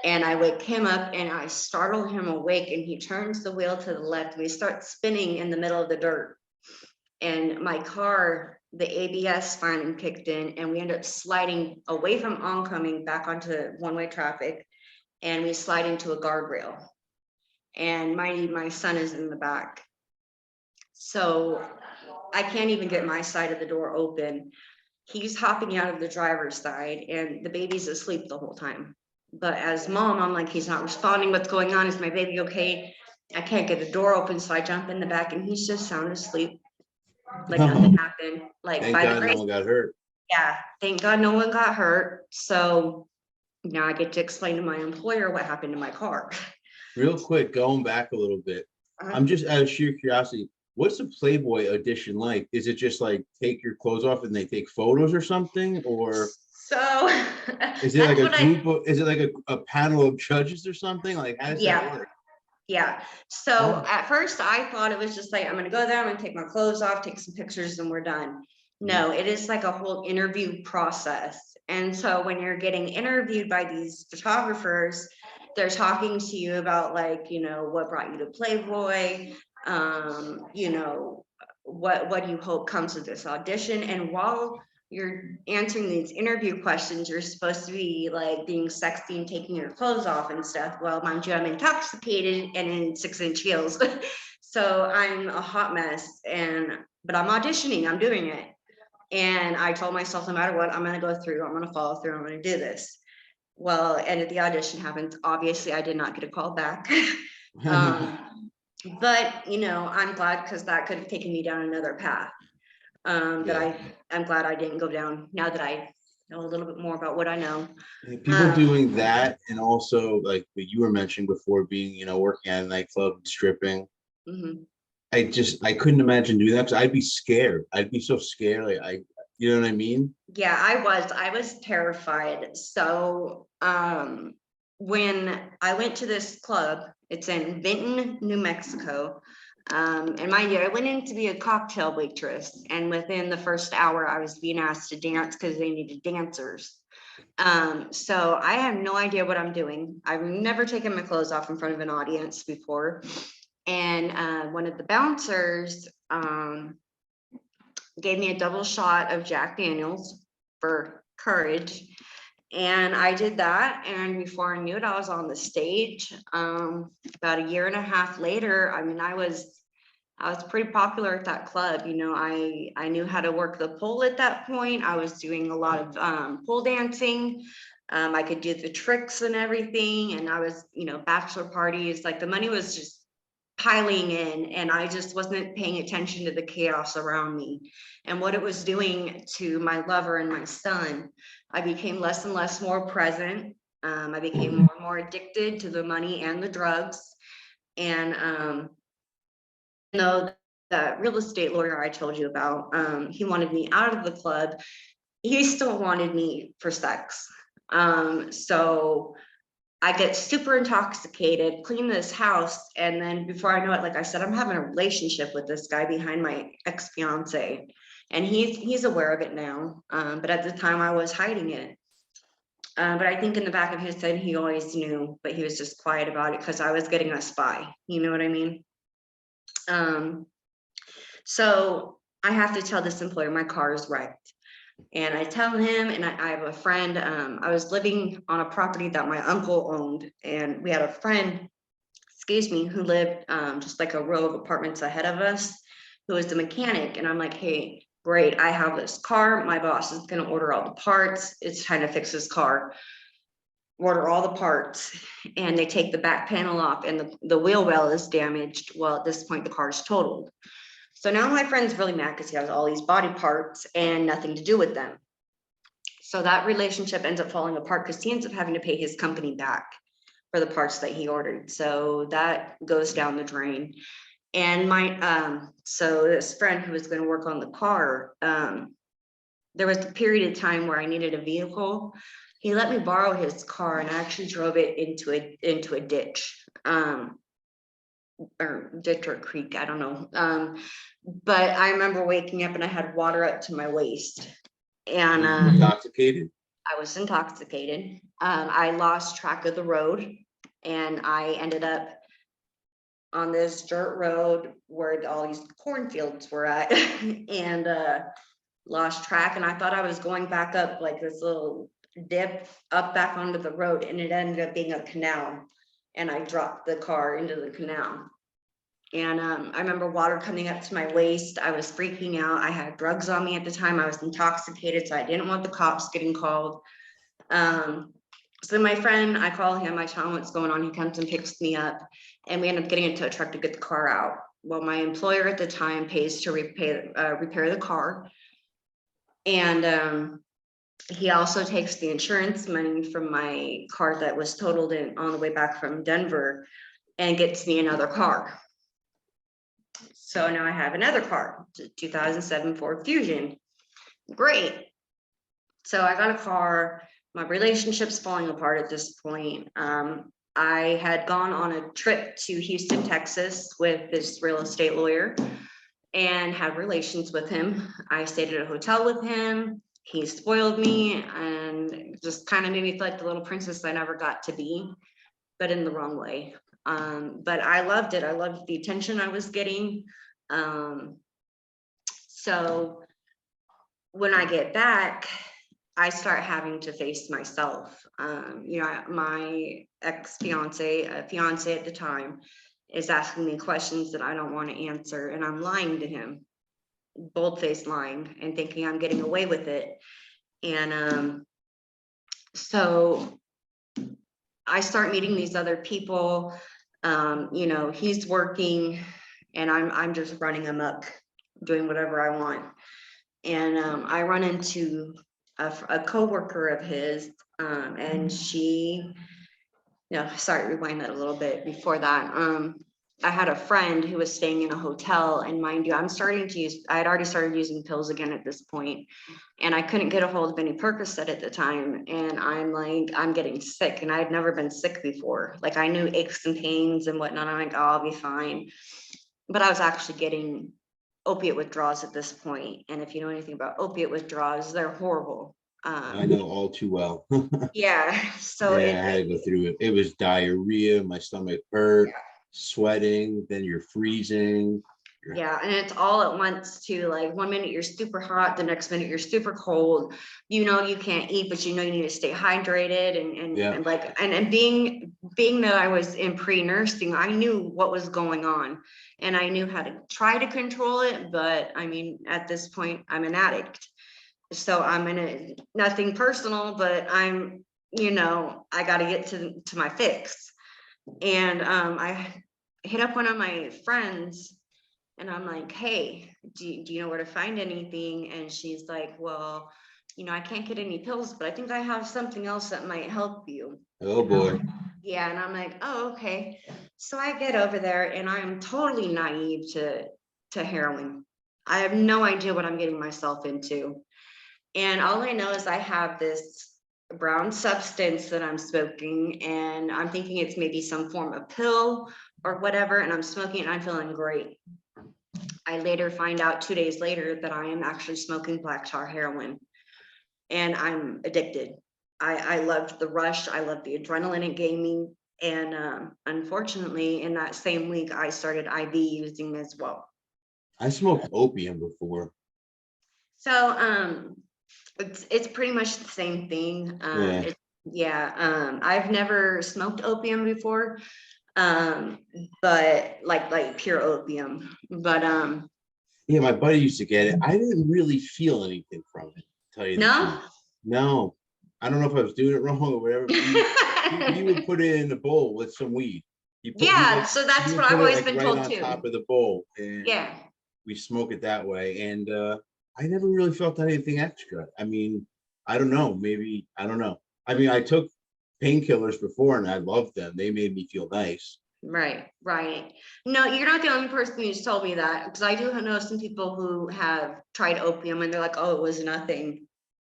And I wake him up and I startle him awake, and he turns the wheel to the left and we start spinning in the middle of the dirt. And my car, the ABS finally kicked in, and we end up sliding away from oncoming back onto one-way traffic, and we slide into a guardrail. And my son is in the back. So I can't even get my side of the door open. He's hopping out of the driver's side and the baby's asleep the whole time. But as mom, I'm like, he's not responding. What's going on? Is my baby okay? I can't get the door open. So I jump in the back and he's just sound asleep. Like nothing happened. Like,
Thank
by
God
the grace,
no one got hurt.
yeah, thank God no one got hurt. So now I get to explain to my employer what happened to my car.
Real quick, going back a little bit, I'm just out of sheer curiosity. What's the Playboy audition like? Is it just like take your clothes off and they take photos or something? Or
So
is it like a group of, is it like a panel of judges or something? Like, how does that work?
Yeah. So at first I thought it was just like, I'm going to go there, I'm going to take my clothes off, take some pictures, and we're done. No, it is like a whole interview process. And so when you're getting interviewed by these photographers, they're talking to you about, like, what brought you to Playboy, what do you hope comes with this audition? And while you're answering these interview questions, you're supposed to be like being sexy and taking your clothes off and stuff. Well, mind you, I'm intoxicated and in 6-inch heels. So I'm a hot mess, but I'm auditioning, I'm doing it. And I told myself, no matter what, I'm going to go through, I'm going to follow through, I'm going to do this. Well, and the audition happened. Obviously, I did not get a call back. But, I'm glad, because that could have taken me down another path. I'm glad I didn't go down, now that I know a little bit more about what I know.
People doing that, and also like what you were mentioning before, being, working at a nightclub, stripping.
Mm-hmm.
I couldn't imagine doing that because I'd be scared. I'd be so scared. Like, you know what I mean?
Yeah, I was terrified. So when I went to this club, it's in Vinton, New Mexico. And mind you, I went in to be a cocktail waitress, and within the first hour I was being asked to dance because they needed dancers. So I have no idea what I'm doing. I've never taken my clothes off in front of an audience before. And one of the bouncers gave me a double shot of Jack Daniels for courage. And I did that. And before I knew it, I was on the stage. About a year and a half later, I mean, I was I was pretty popular at that club. You know, I knew how to work the pole at that point. I was doing a lot of pole dancing. I could do the tricks and everything. And I was, you know, bachelor parties, like the money was just piling in, and I just wasn't paying attention to the chaos around me and what it was doing to my lover and my son. I became less and less more present. I became more and more addicted to the money and the drugs. And no, that real estate lawyer I told you about, he wanted me out of the club. He still wanted me for sex. So I get super intoxicated, clean this house, and then before I know it, like I said, I'm having a relationship with this guy behind my ex-fiance, and he's aware of it now. But at the time I was hiding it. But I think in the back of his head, he always knew, but he was just quiet about it because I was getting us by. You know what I mean? So I have to tell this employer my car is wrecked. And I tell him, and I have a friend, I was living on a property that my uncle owned, and we had a friend, excuse me, who lived just like a row of apartments ahead of us, who was the mechanic. And I'm like, hey, great, I have this car. My boss is going to order all the parts. It's time to fix this car. Order all the parts, and they take the back panel off, and the wheel well is damaged. Well, at this point, the car is totaled. So now my friend's really mad because he has all these body parts and nothing to do with them. So that relationship ends up falling apart because he ends up having to pay his company back for the parts that he ordered. So that goes down the drain. And so this friend who was going to work on the car, there was a period of time where I needed a vehicle. He let me borrow his car, and I actually drove it into a ditch. Or ditch or creek, I don't know. But I remember waking up and I had water up to my waist, and
Intoxicated.
I was intoxicated. I lost track of the road, and I ended up on this dirt road where all these cornfields were at, and lost track. And I thought I was going back up like this little dip up back onto the road, and it ended up being a canal. And I dropped the car into the canal. And I remember water coming up to my waist. I was freaking out. I had drugs on me at the time. I was intoxicated, so I didn't want the cops getting called. So my friend, I call him, I tell him what's going on. He comes and picks me up, and we end up getting into a truck to get the car out. Well, my employer at the time pays to repair the car. And he also takes the insurance money from my car that was totaled on the way back from Denver, and gets me another car. So now I have another car, 2007 Ford Fusion. Great. So I got a car. My relationship's falling apart at this point. I had gone on a trip to Houston, Texas with this real estate lawyer and had relations with him. I stayed at a hotel with him. He spoiled me and just kind of made me feel like the little princess I never got to be, but in the wrong way. But I loved it. I loved the attention I was getting. So when I get back, I start having to face myself. You know, my ex-fiance, fiance at the time, is asking me questions that I don't want to answer, and I'm lying to him, bold-faced lying, and thinking I'm getting away with it. And so I start meeting these other people. You know, he's working, and I'm just running amok, doing whatever I want. And I run into a coworker of his, and she, sorry, rewind that a little bit. Before that, I had a friend who was staying in a hotel, and mind you, I had already started using pills again at this point, and I couldn't get a hold of any Percocet at the time. And I'm like, I'm getting sick, and I had never been sick before. Like, I knew aches and pains and whatnot. I'm like, oh, I'll be fine. But I was actually getting opiate withdrawals at this point. And if you know anything about opiate withdrawals, they're horrible.
I know all too well.
Yeah. So
yeah, I had to go through it. It was diarrhea, my stomach hurt, sweating, then you're freezing.
Yeah, and it's all at once too. Like 1 minute you're super hot, the next minute you're super cold. You know you can't eat, but you know you need to stay hydrated
Yeah.
and like and being that I was in pre-nursing, I knew what was going on and I knew how to try to control it. But I mean, at this point, I'm an addict. So I'm in a nothing personal, but I'm, I gotta get to my fix. And I hit up one of my friends and I'm like, hey, do you know where to find anything? And she's like, well, I can't get any pills, but I think I have something else that might help you.
Oh boy.
Yeah. And I'm like, oh, okay. So I get over there and I'm totally naive to heroin. I have no idea what I'm getting myself into. And all I know is I have this brown substance that I'm smoking, and I'm thinking it's maybe some form of pill or whatever. And I'm smoking and I'm feeling great. I later find out 2 days later that I am actually smoking black tar heroin and I'm addicted. I loved the rush. I loved the adrenaline it gave me. And unfortunately, in that same week, I started IV using as well.
I smoked opium before.
So it's pretty much the same thing. I've never smoked opium before, but like pure opium. But
Yeah, my buddy used to get it. I didn't really feel anything from it, to tell you the
no.
truth. No, I don't know if I was doing it wrong or whatever. But he would put it in a bowl with some weed.
Yeah, so
He
that's
would
what I've
put it
always
like
been
right
told
on
too.
top of the bowl, and
Yeah.
we smoke it that way. And I never really felt anything extra. I mean, I don't know. Maybe I don't know. I mean, I took painkillers before, and I loved them. They made me feel nice.
Right. No, you're not the only person who's told me that, because I do know some people who have tried opium and they're like, oh, it was nothing.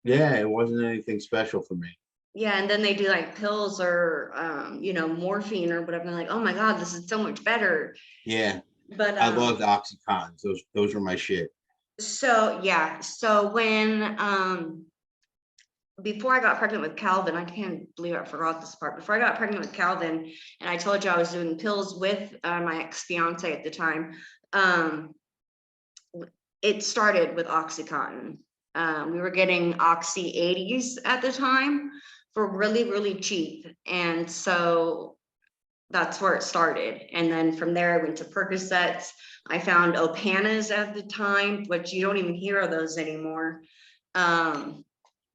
Yeah, it wasn't anything special for me.
Yeah, and then they do like pills or morphine or whatever. They're like, oh my God, this is so much better.
Yeah,
But
I loved Oxycontins. Those were my shit.
so yeah, so when before I got pregnant with Calvin, I can't believe I forgot this part. Before I got pregnant with Calvin, and I told you I was doing pills with my ex-fiance at the time, it started with Oxycontin. We were getting Oxy 80s at the time for really, really cheap. And so that's where it started. And then from there, I went to Percocets. I found Opanas at the time, which you don't even hear of those anymore.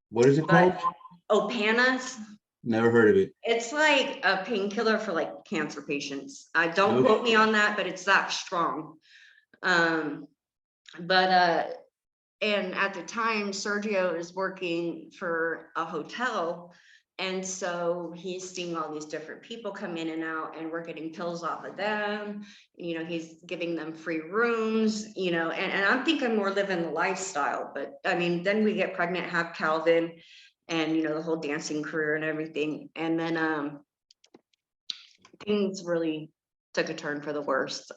What is it
But
called?
Opanas,
Never heard of it.
it's like a painkiller for like cancer patients. I don't
No
quote me
shit.
on that, but it's that strong. But and at the time, Sergio is working for a hotel. And so he's seeing all these different people come in and out, and we're getting pills off of them. He's giving them free rooms, and I'm thinking we're living the lifestyle. But I mean, then we get pregnant, have Calvin, and the whole dancing career and everything. And then things really took a turn for the worst.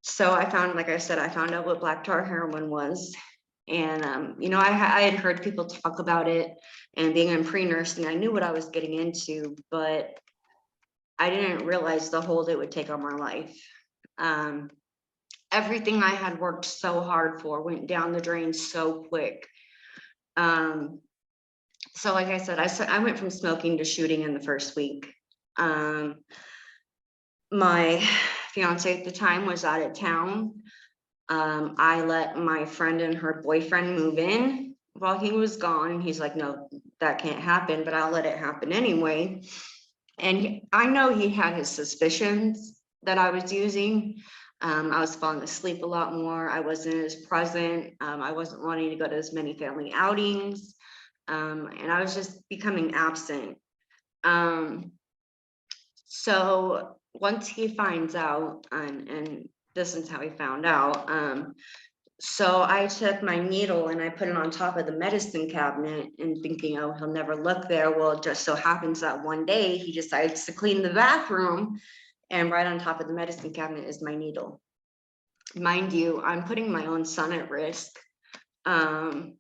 So I found, like I said, I found out what black tar heroin was. And, I had heard people talk about it, and being in pre-nursing, I knew what I was getting into, but I didn't realize the hold it would take on my life. Everything I had worked so hard for went down the drain so quick. So like I said, I went from smoking to shooting in the first week. My fiance at the time was out of town. I let my friend and her boyfriend move in while he was gone. He's like, no, that can't happen, but I'll let it happen anyway. And I know he had his suspicions that I was using. I was falling asleep a lot more. I wasn't as present. I wasn't wanting to go to as many family outings. And I was just becoming absent. So once he finds out, and this is how he found out. So I took my needle and I put it on top of the medicine cabinet and thinking, oh, he'll never look there. Well, it just so happens that one day he decides to clean the bathroom, and right on top of the medicine cabinet is my needle. Mind you, I'm putting my own son at risk, and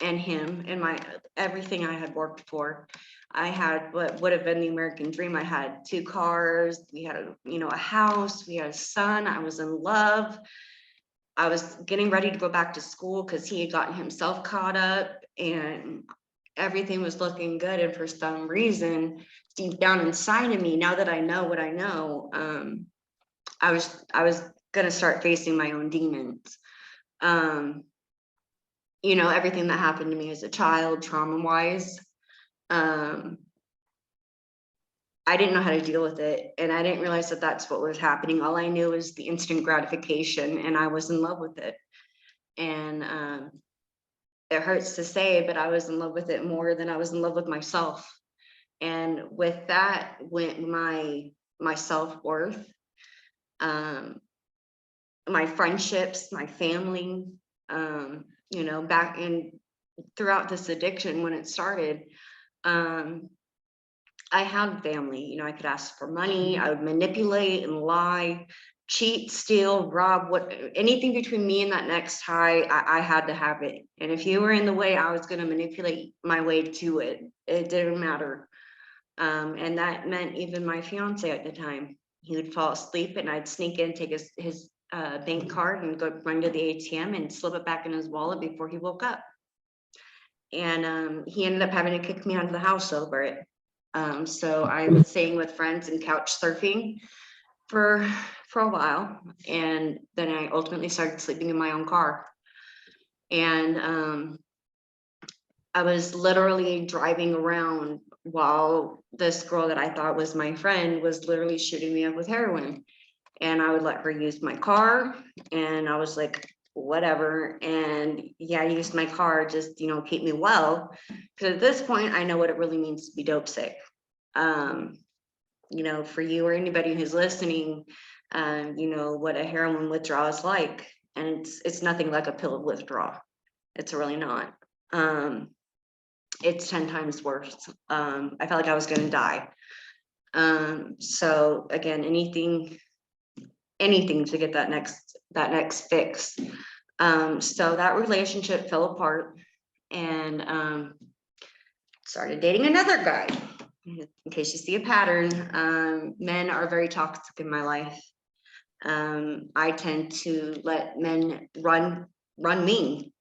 him and everything I had worked for. I had what would have been the American dream. I had 2 cars, we had a house, we had a son, I was in love. I was getting ready to go back to school because he had gotten himself caught up and everything was looking good. And for some reason, deep down inside of me, now that I know what I know, I was gonna start facing my own demons. Everything that happened to me as a child, trauma-wise, um, I didn't know how to deal with it, and I didn't realize that that's what was happening. All I knew was the instant gratification, and I was in love with it. And it hurts to say, but I was in love with it more than I was in love with myself. And with that went my self-worth, um, my friendships, my family, back in throughout this addiction when it started. I had family, I could ask for money, I would manipulate and lie, cheat, steal, rob, anything between me and that next high, I had to have it. And if you were in the way, I was going to manipulate my way to it. It didn't matter. And that meant even my fiance at the time, he would fall asleep and I'd sneak in, take his bank card and go run to the ATM and slip it back in his wallet before he woke up. And he ended up having to kick me out of the house over it. So I was staying with friends and couch surfing for a while, and then I ultimately started sleeping in my own car. And I was literally driving around while this girl that I thought was my friend was literally shooting me up with heroin. And I would let her use my car, and I was like, whatever. And yeah, I used my car just keep me well, because at this point I know what it really means to be dope sick. For you or anybody who's listening, what a heroin withdrawal is like, and it's nothing like a pill withdrawal. It's really not. It's 10 times worse. I felt like I was going to die. So again, anything to get that next fix. So that relationship fell apart, and started dating another guy. In case you see a pattern, men are very toxic in my life. I tend to let men run me,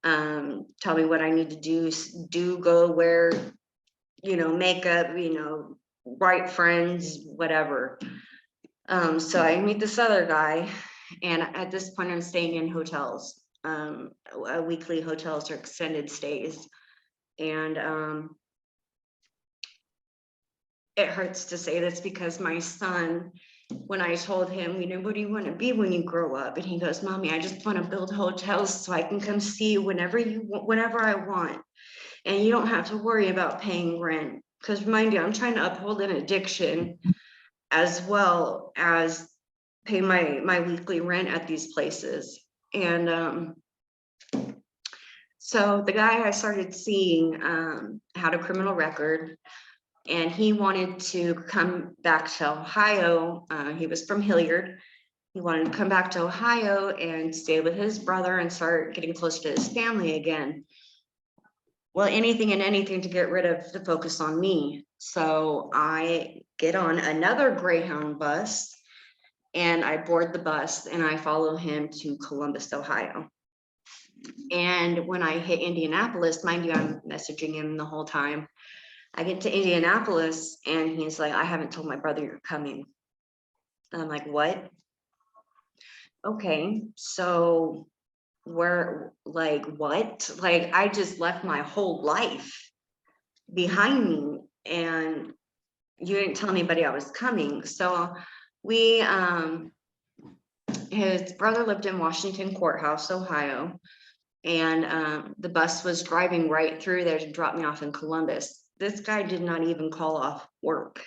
tell me what I need to do, go wear, makeup, right friends, whatever. So I meet this other guy, and at this point I'm staying in hotels, weekly hotels or extended stays. And it hurts to say this because my son, when I told him, what do you want to be when you grow up? And he goes, Mommy, I just want to build hotels so I can come see you whenever I want. And you don't have to worry about paying rent. Because mind you, I'm trying to uphold an addiction as well as pay my weekly rent at these places. And so the guy I started seeing had a criminal record, and he wanted to come back to Ohio. He was from Hilliard. He wanted to come back to Ohio and stay with his brother and start getting close to his family again. Well, anything and anything to get rid of the focus on me. So I get on another Greyhound bus, and I board the bus and I follow him to Columbus, Ohio. And when I hit Indianapolis, mind you, I'm messaging him the whole time. I get to Indianapolis and he's like, I haven't told my brother you're coming. And I'm like, what? Okay, so what? Like, I just left my whole life behind me and you didn't tell anybody I was coming. So we, his brother lived in Washington Courthouse, Ohio. And the bus was driving right through there to drop me off in Columbus. This guy did not even call off work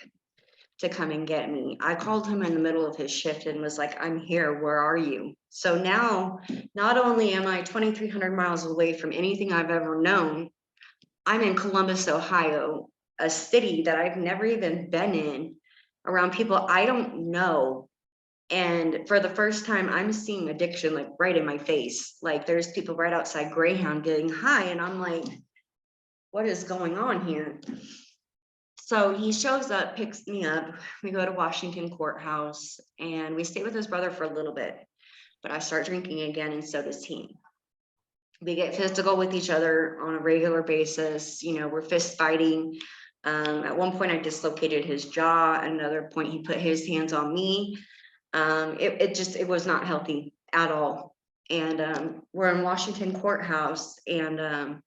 to come and get me. I called him in the middle of his shift and was like, I'm here, where are you? So now, not only am I 2,300 miles away from anything I've ever known, I'm in Columbus, Ohio, a city that I've never even been in, around people I don't know. And for the first time, I'm seeing addiction like right in my face. Like there's people right outside Greyhound getting high, and I'm like, what is going on here? So he shows up, picks me up. We go to Washington Courthouse and we stay with his brother for a little bit. But I start drinking again, and so does he. We get physical with each other on a regular basis. You know, we're fist fighting. At one point, I dislocated his jaw. Another point, he put his hands on me. It was not healthy at all. And we're in Washington Courthouse, and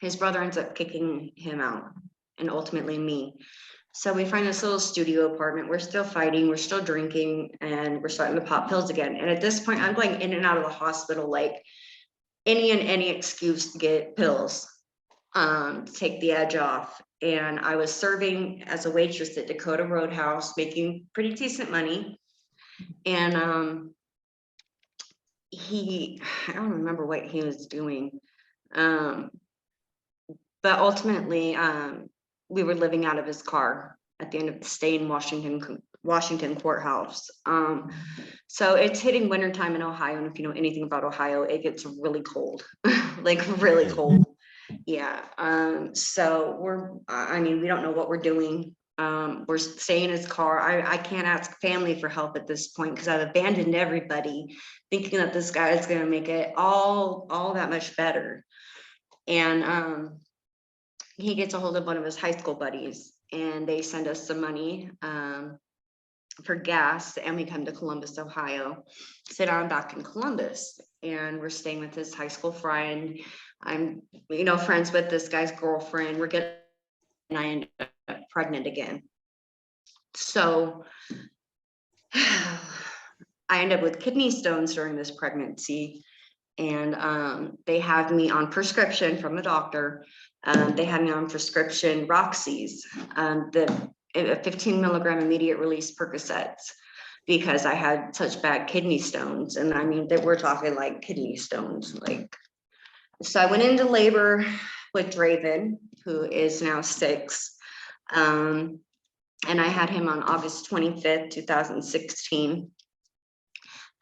his brother ends up kicking him out, and ultimately me. So we find this little studio apartment. We're still fighting, we're still drinking, and we're starting to pop pills again. And at this point, I'm going in and out of the hospital like any excuse to get pills, to take the edge off. And I was serving as a waitress at Dakota Roadhouse, making pretty decent money. And I don't remember what he was doing. But ultimately, we were living out of his car at the end of the stay in Washington Courthouse. So it's hitting wintertime in Ohio, and if you know anything about Ohio, it gets really cold, like really cold. Yeah. So we don't know what we're doing. We're staying in his car. I can't ask family for help at this point because I've abandoned everybody, thinking that this guy is going to make it all that much better. And he gets a hold of one of his high school buddies, and they send us some money for gas, and we come to Columbus, Ohio. So now I'm back in Columbus, and we're staying with his high school friend. I'm, friends with this guy's girlfriend. And I end up pregnant again. So I end up with kidney stones during this pregnancy, and they have me on prescription from the doctor. They had me on prescription Roxy's, the 15 milligram immediate release Percocets, because I had such bad kidney stones. And I mean, we're talking like kidney stones. So I went into labor with Draven, who is now 6. And I had him on August 25th, 2016.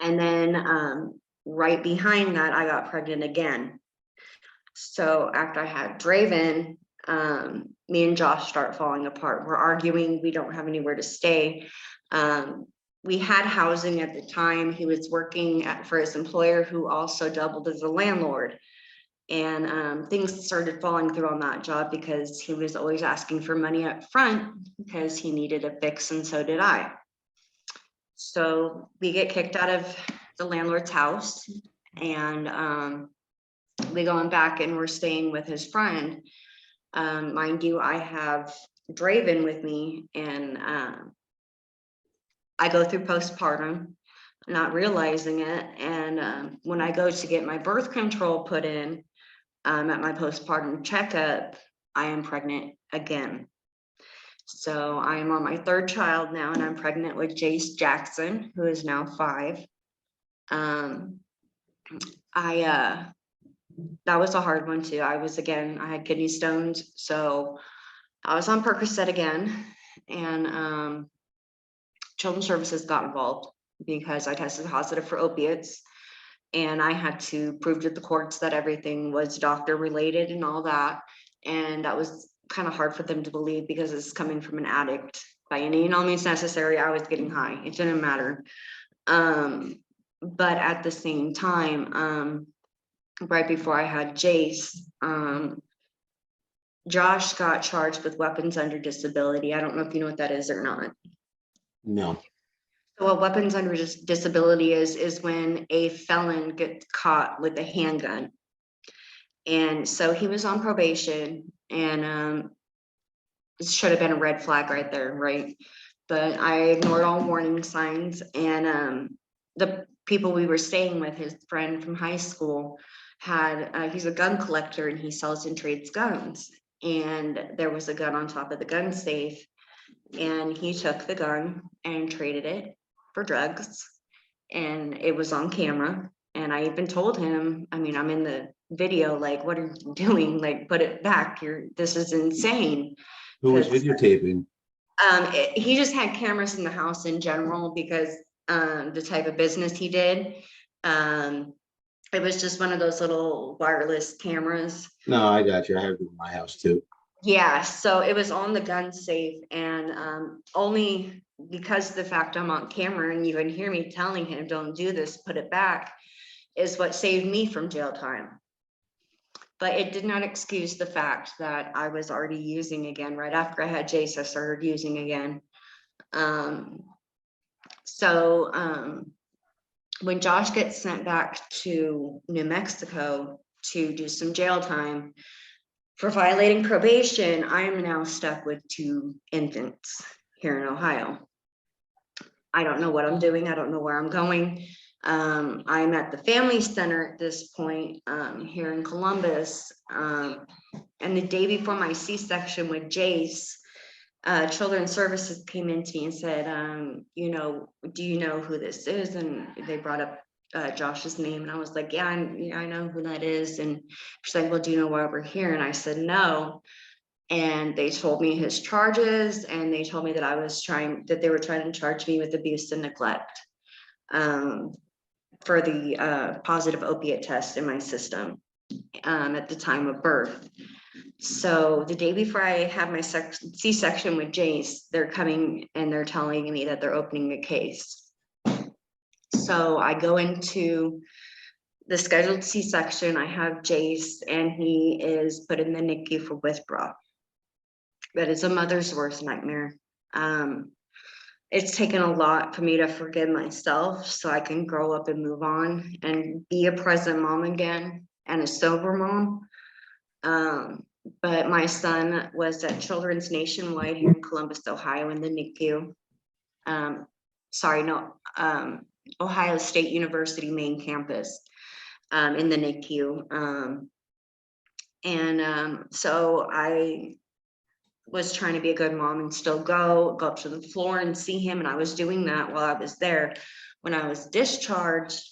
And then right behind that, I got pregnant again. So after I had Draven, me and Josh start falling apart. We're arguing. We don't have anywhere to stay. We had housing at the time. He was working for his employer, who also doubled as a landlord. And things started falling through on that job because he was always asking for money up front because he needed a fix, and so did I. So we get kicked out of the landlord's house, and we going back and we're staying with his friend. Mind you, I have Draven with me, and I go through postpartum, not realizing it. And when I go to get my birth control put in at my postpartum checkup, I am pregnant again. So I am on my 3rd child now, and I'm pregnant with Jace Jackson, who is now 5. That was a hard one too. I had kidney stones, so I was on Percocet again, and Children's Services got involved because I tested positive for opiates, and I had to prove to the courts that everything was doctor related and all that. And that was kind of hard for them to believe because it's coming from an addict. By any and all means necessary, I was getting high. It didn't matter. But at the same time, right before I had Jace, Josh got charged with weapons under disability. I don't know if you know what that is or not.
No.
So what weapons under disability is when a felon gets caught with a handgun. And so he was on probation, and it should have been a red flag right there, right? But I ignored all warning signs, and the people we were staying with, his friend from high school, he's a gun collector, and he sells and trades guns. And there was a gun on top of the gun safe, and he took the gun and traded it for drugs, and it was on camera. And I even told him, I'm in the video, like, what are you doing? Like, put it back. This is insane.
Who was videotaping?
He just had cameras in the house in general because the type of business he did. It was just one of those little wireless cameras.
No, I got you. I have it in my house too.
Yeah, so it was on the gun safe, and only because of the fact I'm on camera and you can hear me telling him, don't do this, put it back, is what saved me from jail time. But it did not excuse the fact that I was already using again. Right after I had Jace, I started using again. Um, so when Josh gets sent back to New Mexico to do some jail time for violating probation, I am now stuck with 2 infants here in Ohio. I don't know what I'm doing. I don't know where I'm going. I'm at the family center at this point here in Columbus. And the day before my C-section with Jace, Children's Services came in to me and said, do you know who this is? And they brought up Josh's name, and I was like, yeah, I know who that is. And she's like, well, do you know why we're here? And I said, no. And they told me his charges, and they told me that they were trying to charge me with abuse and neglect for the positive opiate test in my system at the time of birth. So the day before I have my C-section with Jace, they're coming and they're telling me that they're opening a case. So I go into the scheduled C-section. I have Jace, and he is put in the NICU for withdrawal. That is a mother's worst nightmare. It's taken a lot for me to forgive myself so I can grow up and move on and be a present mom again and a sober mom. But my son was at Children's Nationwide here in Columbus, Ohio, in the NICU. Ohio State University main campus in the NICU. So I was trying to be a good mom and still go up to the floor and see him. And I was doing that while I was there. When I was discharged,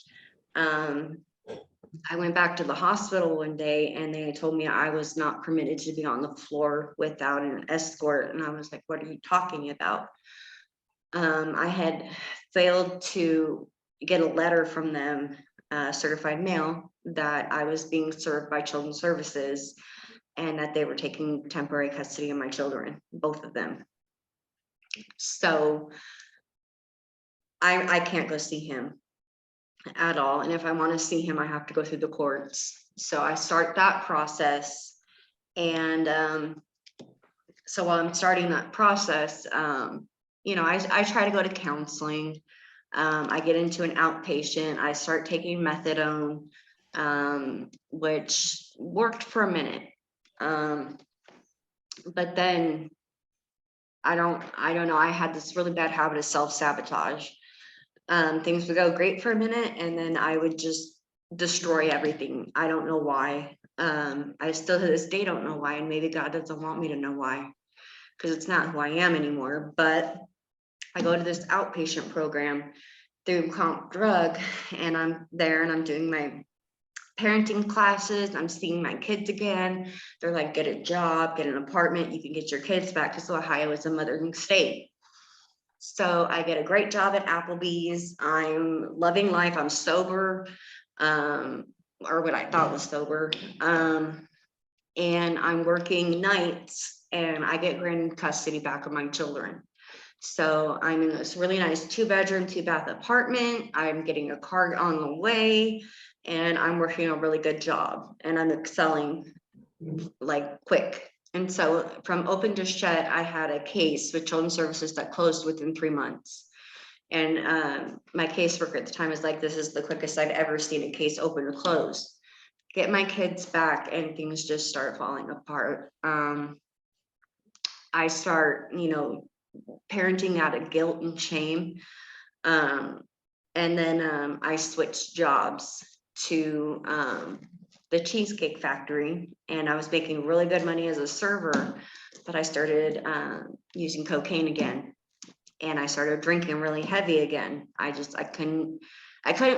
I went back to the hospital one day, and they told me I was not permitted to be on the floor without an escort. And I was like, what are you talking about? I had failed to get a letter from them, certified mail, that I was being served by Children's Services and that they were taking temporary custody of my children, both of them. So I can't go see him at all. And if I want to see him, I have to go through the courts. So I start that process. And so while I'm starting that process, I try to go to counseling. I get into an outpatient. I start taking methadone, which worked for a minute. But then I don't know. I had this really bad habit of self-sabotage. Things would go great for a minute, and then I would just destroy everything. I don't know why. I still to this day don't know why, and maybe God doesn't want me to know why, because it's not who I am anymore. But I go to this outpatient program through Comp Drug, and I'm there and I'm doing my parenting classes. I'm seeing my kids again. They're like, get a job, get an apartment, you can get your kids back, because Ohio is a mothering state. So I get a great job at Applebee's. I'm loving life. I'm sober, or what I thought was sober. And I'm working nights, and I get granted custody back of my children. So I'm in this really nice 2-bedroom, 2-bath apartment. I'm getting a car on the way, and I'm working a really good job, and I'm excelling like quick. And so from open to shut, I had a case with Children's Services that closed within 3 months. And my caseworker at the time was like, this is the quickest I've ever seen a case open or close. Get my kids back, and things just start falling apart. I start, parenting out of guilt and shame. And then I switched jobs to the Cheesecake Factory, and I was making really good money as a server, but I started using cocaine again, and I started drinking really heavy again. I couldn't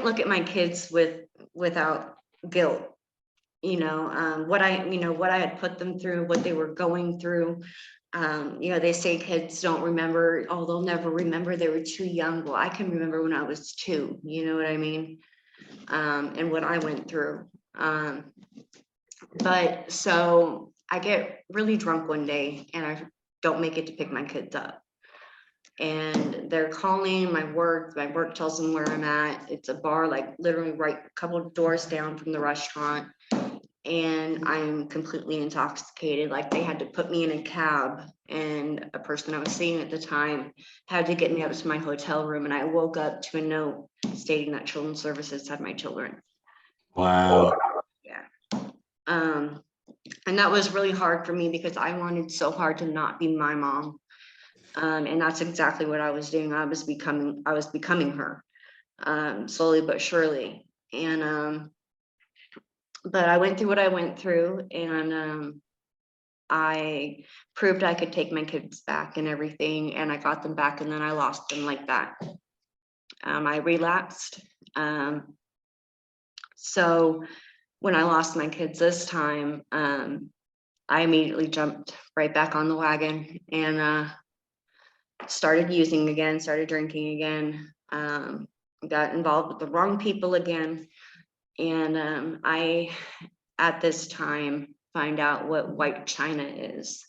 look at my kids without guilt. What I had put them through, what they were going through. They say kids don't remember. Oh, they'll never remember, they were too young. Well, I can remember when I was 2, you know what I mean? And what I went through. But so I get really drunk one day and I don't make it to pick my kids up. And they're calling my work tells them where I'm at. It's a bar, like literally right a couple of doors down from the restaurant. And I'm completely intoxicated. Like they had to put me in a cab, and a person I was seeing at the time had to get me up to my hotel room. And I woke up to a note stating that Children's Services had my children.
Wow.
Yeah. And that was really hard for me because I wanted so hard to not be my mom. And that's exactly what I was doing. I was becoming her, slowly but surely. And but I went through what I went through, and I proved I could take my kids back and everything, and I got them back, and then I lost them like that. I relapsed. So when I lost my kids this time, I immediately jumped right back on the wagon and started using again, started drinking again, got involved with the wrong people again. And I, at this time, find out what white China is.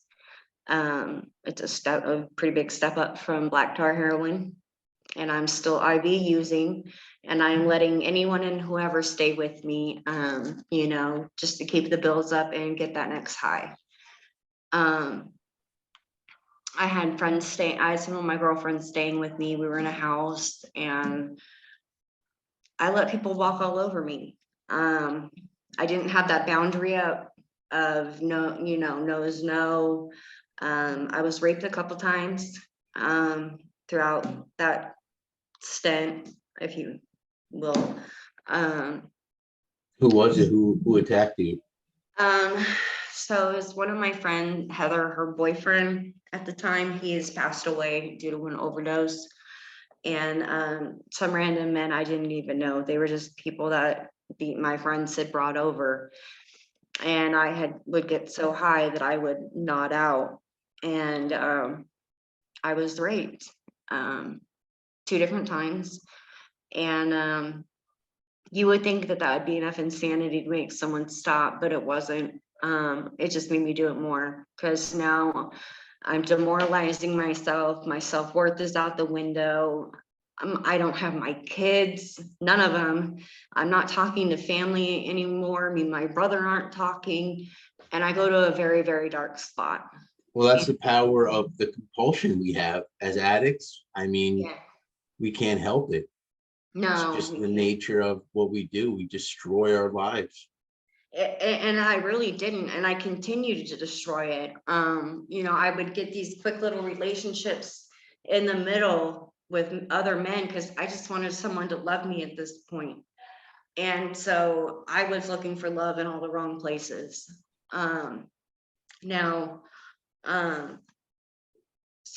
It's a pretty big step up from black tar heroin. And I'm still IV using, and I'm letting anyone and whoever stay with me, just to keep the bills up and get that next high. I had some of my girlfriends staying with me. We were in a house, and I let people walk all over me. I didn't have that boundary up of no, no is no. I was raped a couple times throughout that stint, if you will.
Who was it? Who attacked you?
So it was one of my friend, Heather, her boyfriend at the time. He has passed away due to an overdose. And some random men I didn't even know. They were just people that my friends had brought over. And I would get so high that I would nod out. And I was raped 2 different times. And you would think that that would be enough insanity to make someone stop, but it wasn't. It just made me do it more, because now I'm demoralizing myself. My self-worth is out the window. I don't have my kids, none of them. I'm not talking to family anymore. Me and my brother aren't talking. And I go to a very, very dark spot.
Well, that's the power of the compulsion we have as addicts. I mean,
Yeah.
we can't help it. It's
No.
just the nature of what we do. We destroy our lives.
And I really didn't, and I continued to destroy it. I would get these quick little relationships in the middle with other men because I just wanted someone to love me at this point. And so I was looking for love in all the wrong places. So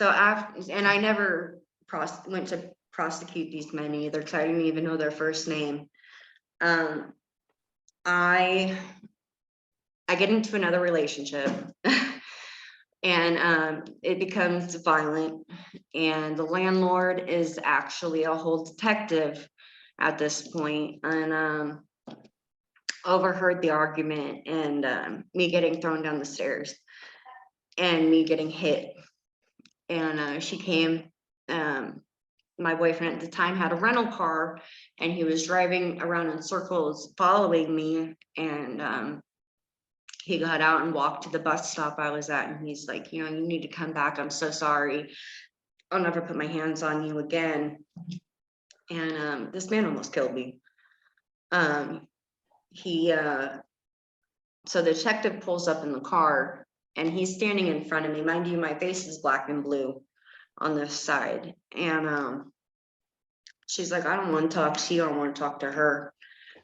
after, and I never went to prosecute these men either, because I didn't even know their first name. I get into another relationship and it becomes violent, and the landlord is actually a whole detective at this point, and overheard the argument, and me getting thrown down the stairs and me getting hit. And she came, my boyfriend at the time had a rental car, and he was driving around in circles following me, and he got out and walked to the bus stop I was at, and he's like, you need to come back. I'm so sorry. I'll never put my hands on you again. And this man almost killed me. So the detective pulls up in the car, and he's standing in front of me. Mind you, my face is black and blue on this side. And she's like, I don't want to talk to you. I want to talk to her.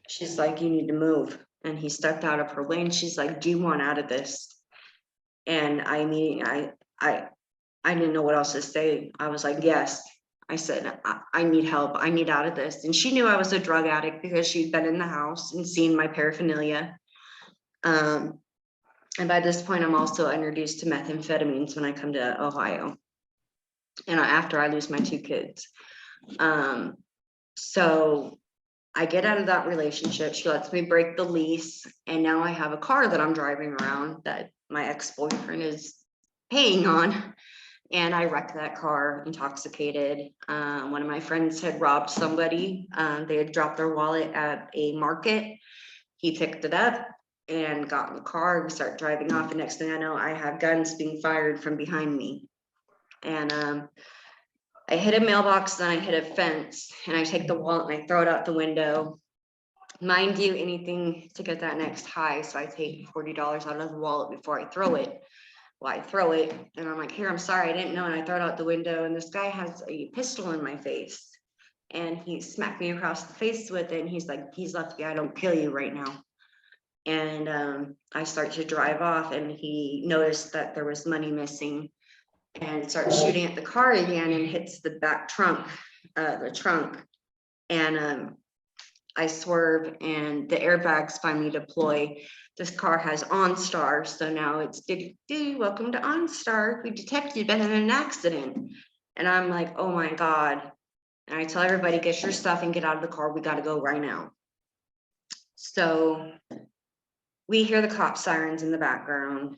She's like, you need to move. And he stepped out of her lane. She's like, do you want out of this? And I didn't know what else to say. I was like, yes. I said, I need help. I need out of this. And she knew I was a drug addict because she'd been in the house and seen my paraphernalia. And by this point, I'm also introduced to methamphetamines when I come to Ohio. And after I lose my 2 kids. So I get out of that relationship. She lets me break the lease. And now I have a car that I'm driving around that my ex-boyfriend is paying on. And I wrecked that car intoxicated. One of my friends had robbed somebody. They had dropped their wallet at a market. He picked it up and got in the car. We start driving off. The next thing I know, I have guns being fired from behind me. And I hit a mailbox, then I hit a fence, and I take the wallet and I throw it out the window. Mind you, anything to get that next high. So I take $40 out of the wallet before I throw it. Well, I throw it and I'm like, here, I'm sorry, I didn't know. And I throw it out the window and this guy has a pistol in my face and he smacked me across the face with it. And he's like, he's lucky I don't kill you right now. And I start to drive off and he noticed that there was money missing and starts shooting at the car again and hits the back trunk, the trunk. And I swerve and the airbags finally deploy. This car has OnStar, so now it's welcome to OnStar. We detected you've been in an accident. And I'm like, oh my God. And I tell everybody, get your stuff and get out of the car. We got to go right now. So we hear the cop sirens in the background.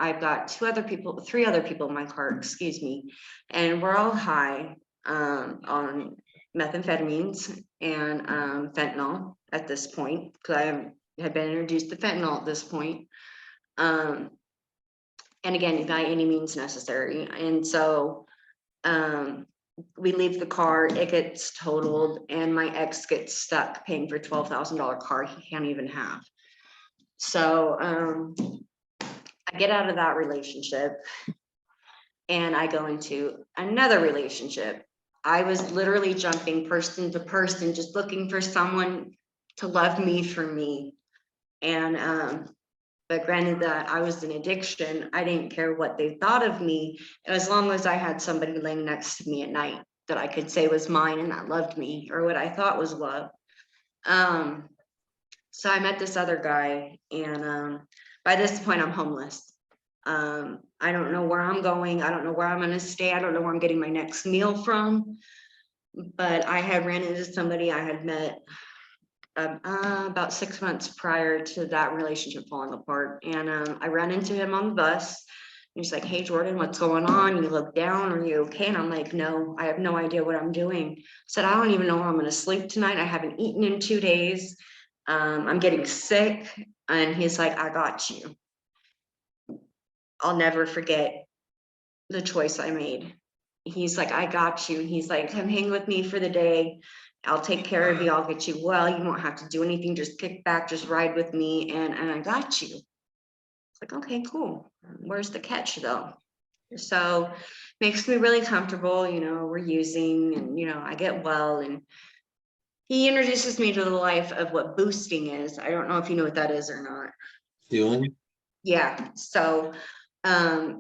I've got three other people in my car, excuse me, and we're all high on methamphetamines and fentanyl at this point, because I had been introduced to fentanyl at this point. And again, by any means necessary. And so we leave the car, it gets totaled, and my ex gets stuck paying for $12,000 car he can't even have. So I get out of that relationship and I go into another relationship. I was literally jumping person to person, just looking for someone to love me for me. And but granted that I was in addiction, I didn't care what they thought of me, as long as I had somebody laying next to me at night that I could say was mine and that loved me, or what I thought was love. So I met this other guy, and by this point I'm homeless. I don't know where I'm going. I don't know where I'm going to stay. I don't know where I'm getting my next meal from. But I had ran into somebody I had met about 6 months prior to that relationship falling apart. And I ran into him on the bus. He's like, hey, Jordan, what's going on? You look down. Are you okay? And I'm like, no, I have no idea what I'm doing. I said, I don't even know where I'm going to sleep tonight. I haven't eaten in 2 days. I'm getting sick. And he's like, I got you. I'll never forget the choice I made. He's like, I got you. He's like, come hang with me for the day. I'll take care of you. I'll get you well. You won't have to do anything. Just kick back, just ride with me. And I got you. It's like, okay, cool. Where's the catch though? So makes me really comfortable. You know, we're using and, you know, I get well. And he introduces me to the life of what boosting is. I don't know if you know what that is or not.
Stealing?
Yeah. So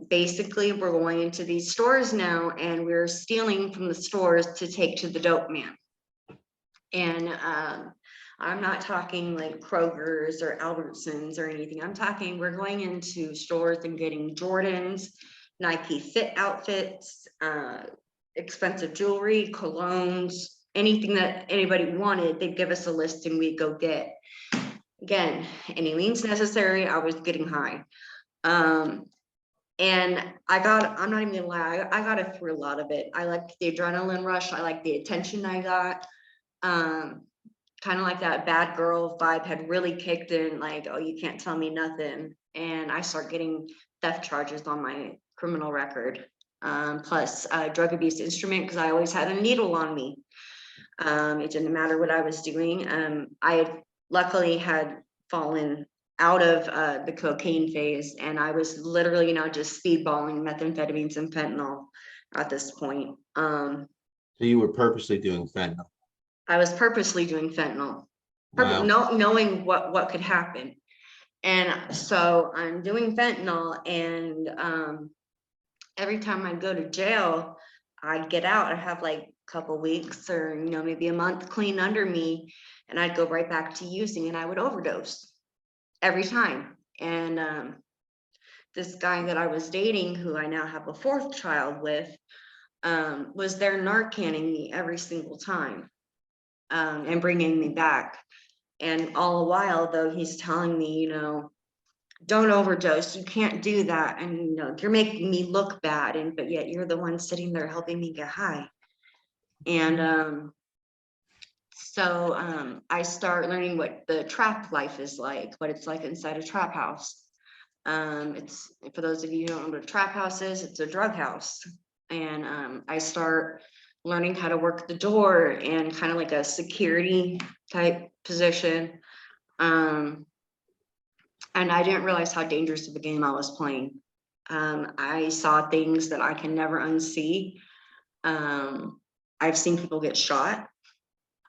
basically we're going into these stores now and we're stealing from the stores to take to the dope man. And I'm not talking like Kroger's or Albertsons or anything. I'm talking, we're going into stores and getting Jordans, Nike Fit outfits, expensive jewelry, colognes, anything that anybody wanted, they'd give us a list and we'd go get. Again, any means necessary. I was getting high. And I'm not even gonna lie, I got a thrill out of it. I liked the adrenaline rush. I liked the attention I got. Kind of like that bad girl vibe had really kicked in, like, oh, you can't tell me nothing. And I start getting theft charges on my criminal record, plus drug abuse instrument, because I always had a needle on me. It didn't matter what I was doing. I luckily had fallen out of the cocaine phase, and I was literally, you know, just speedballing methamphetamines and fentanyl at this point.
So you were purposely doing fentanyl?
I was purposely doing fentanyl,
Wow.
knowing what could happen. And so I'm doing fentanyl, and every time I go to jail, I'd get out. I have like a couple weeks or, you know, maybe a month clean under me, and I'd go right back to using, and I would overdose every time. And this guy that I was dating, who I now have a 4th child with, was there Narcaning me every single time. and bringing me back. And all the while, though, he's telling me, don't overdose. You can't do that. And, you're making me look bad. And, but yet you're the one sitting there helping me get high. And so I start learning what the trap life is like, what it's like inside a trap house. It's, for those of you who don't know what a trap house is, it's a drug house. And I start learning how to work the door and kind of like a security type position. And I didn't realize how dangerous of a game I was playing. I saw things that I can never unsee. I've seen people get shot.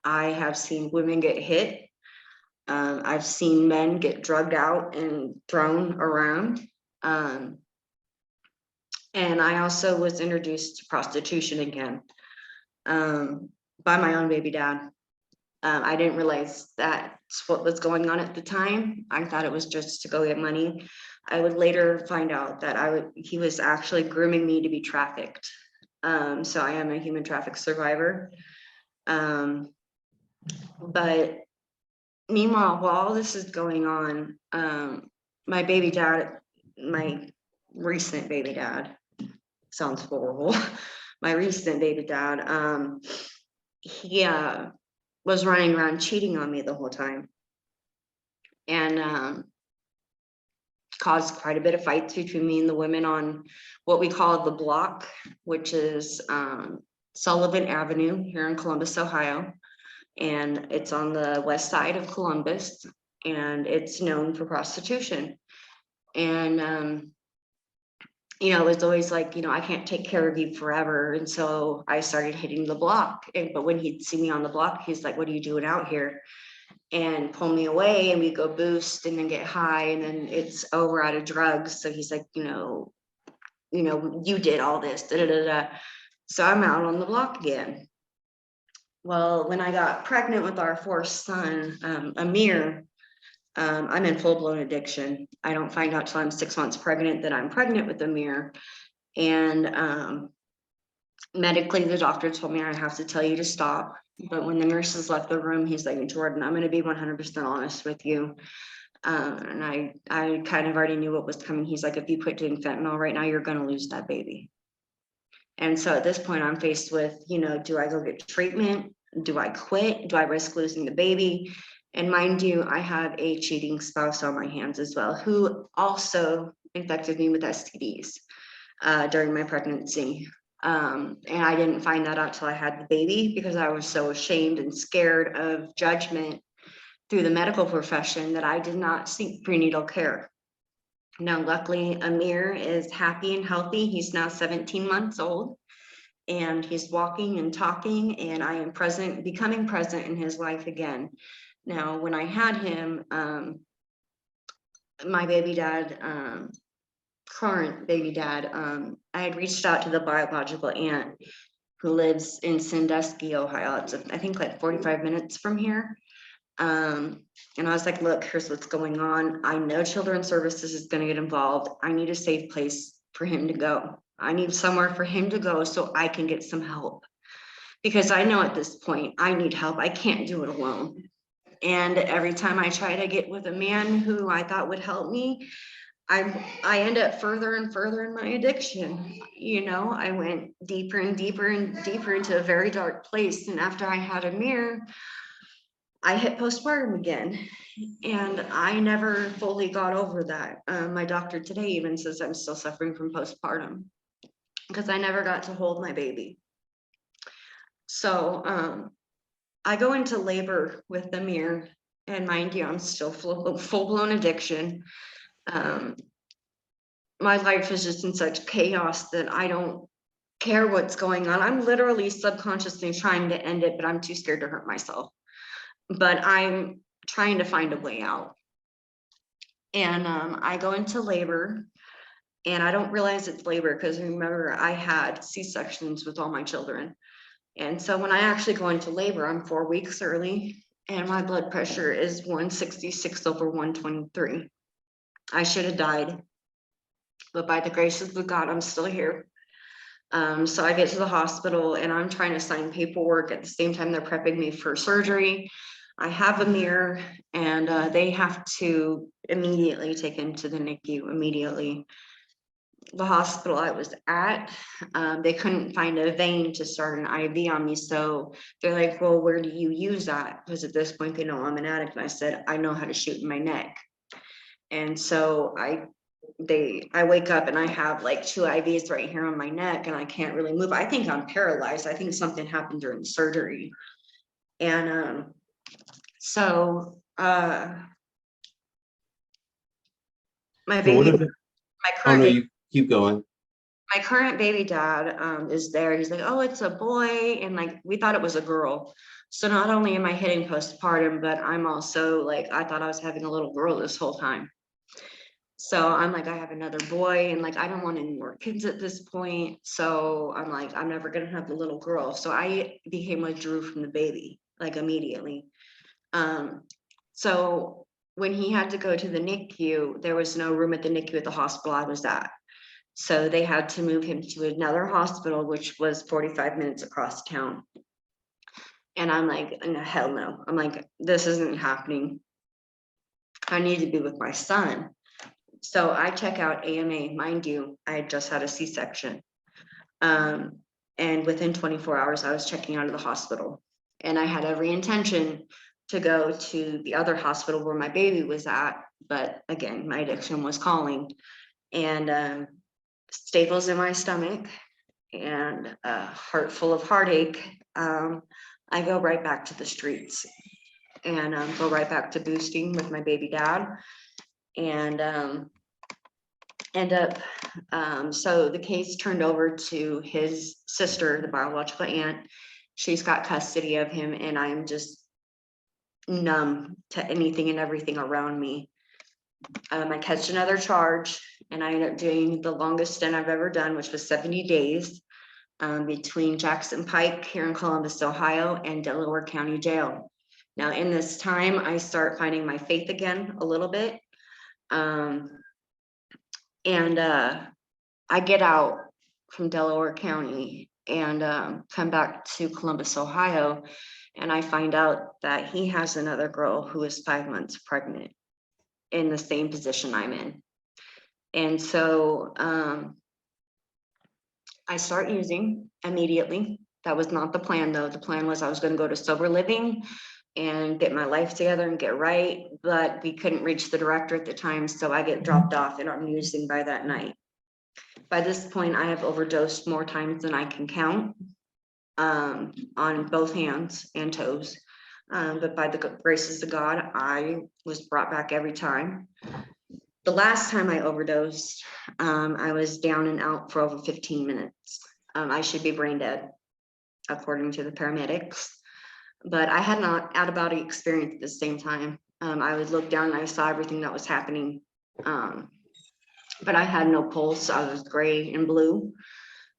I have seen women get hit. I've seen men get drugged out and thrown around. And I also was introduced to prostitution again by my own baby dad. I didn't realize that's what was going on at the time. I thought it was just to go get money. I would later find out that he was actually grooming me to be trafficked. So I am a human traffic survivor. But meanwhile, while all this is going on, my baby dad, my recent baby dad, sounds horrible. My recent baby dad, he was running around cheating on me the whole time, and caused quite a bit of fights between me and the women on what we call the block, which is Sullivan Avenue here in Columbus, Ohio. And it's on the west side of Columbus, and it's known for prostitution. And it was always like, I can't take care of you forever. And so I started hitting the block. But when he'd see me on the block, he's like, what are you doing out here? And pull me away, and we go boost and then get high, and then it's over out of drugs. So he's like, you did all this, da, da, da, da. So I'm out on the block again. Well, when I got pregnant with our fourth son, Amir, I'm in full-blown addiction. I don't find out till I'm 6 months pregnant that I'm pregnant with Amir. And medically, the doctor told me I have to tell you to stop. But when the nurses left the room, he's like, Jordan, I'm going to be 100% honest with you. And I kind of already knew what was coming. He's like, if you quit doing fentanyl right now, you're going to lose that baby. And so at this point, I'm faced with, do I go get treatment? Do I quit? Do I risk losing the baby? And mind you, I have a cheating spouse on my hands as well, who also infected me with STDs during my pregnancy. And I didn't find that out till I had the baby, because I was so ashamed and scared of judgment through the medical profession that I did not seek prenatal care. Now, luckily, Amir is happy and healthy. He's now 17 months old, and he's walking and talking, and I am becoming present in his life again. Now, when I had him, my baby dad, current baby dad, I had reached out to the biological aunt who lives in Sandusky, Ohio. It's, I think, like 45 minutes from here. And I was like, look, here's what's going on. I know Children's Services is going to get involved. I need a safe place for him to go. I need somewhere for him to go so I can get some help. Because I know at this point, I need help. I can't do it alone. And every time I try to get with a man who I thought would help me, I end up further and further in my addiction. I went deeper and deeper and deeper into a very dark place. And after I had Amir, I hit postpartum again, and I never fully got over that. My doctor today even says I'm still suffering from postpartum because I never got to hold my baby. So I go into labor with Amir, and mind you, I'm still full-blown addiction. My life is just in such chaos that I don't care what's going on. I'm literally subconsciously trying to end it, but I'm too scared to hurt myself. But I'm trying to find a way out. And I go into labor, and I don't realize it's labor because remember, I had C-sections with all my children. And so when I actually go into labor, I'm 4 weeks early, and my blood pressure is 166/123. I should have died, but by the graces of God, I'm still here. So I get to the hospital and I'm trying to sign paperwork at the same time they're prepping me for surgery. I have a mirror and they have to immediately take him to the NICU immediately. The hospital I was at, they couldn't find a vein to start an IV on me. So they're like, well, where do you use that? Because at this point, they know I'm an addict. And I said, I know how to shoot in my neck. And so I wake up and I have like 2 IVs right here on my neck and I can't really move. I think I'm paralyzed. I think something happened during surgery. And so my
So what
baby,
if it,
my
oh
current
no,
baby,
you keep going.
my current baby dad is there. He's like, oh, it's a boy. And like, we thought it was a girl. So not only am I hitting postpartum, but I'm also like, I thought I was having a little girl this whole time. So I'm like, I have another boy and like, I don't want any more kids at this point. So I'm like, I'm never going to have the little girl. So I became withdrew from the baby, like immediately. Um, so when he had to go to the NICU, there was no room at the NICU at the hospital I was at. So they had to move him to another hospital, which was 45 minutes across town. And I'm like, no, hell no. I'm like, this isn't happening. I need to be with my son. So I check out AMA, mind you, I had just had a C-section. And within 24 hours, I was checking out of the hospital. And I had every intention to go to the other hospital where my baby was at. But again, my addiction was calling. And staples in my stomach and a heart full of heartache. I go right back to the streets and go right back to boosting with my baby dad. And end up, so the case turned over to his sister, the biological aunt. She's got custody of him, and I'm just numb to anything and everything around me. I catch another charge, and I end up doing the longest stint I've ever done, which was 70 days between Jackson Pike here in Columbus, Ohio, and Delaware County Jail. Now, in this time, I start finding my faith again a little bit. And I get out from Delaware County and come back to Columbus, Ohio, and I find out that he has another girl who is 5 months pregnant in the same position I'm in. And so I start using immediately. That was not the plan though. The plan was I was going to go to sober living and get my life together and get right, but we couldn't reach the director at the time, so I get dropped off and I'm using by that night. By this point, I have overdosed more times than I can count on both hands and toes. But by the graces of God, I was brought back every time. The last time I overdosed, I was down and out for over 15 minutes. I should be brain dead, according to the paramedics. But I had not out-of-body experience at the same time. I would look down and I saw everything that was happening. But I had no pulse. I was gray and blue.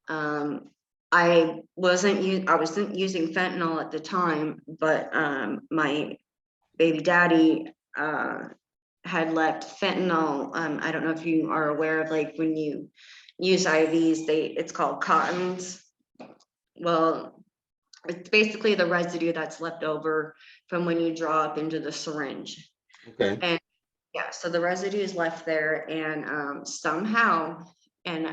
I wasn't using fentanyl at the time, but my baby daddy had left fentanyl. I don't know if you are aware of, like, when you use IVs, it's called cottons. Well, it's basically the residue that's left over from when you draw up into the syringe.
Okay.
And yeah, so the residue is left there, and somehow, and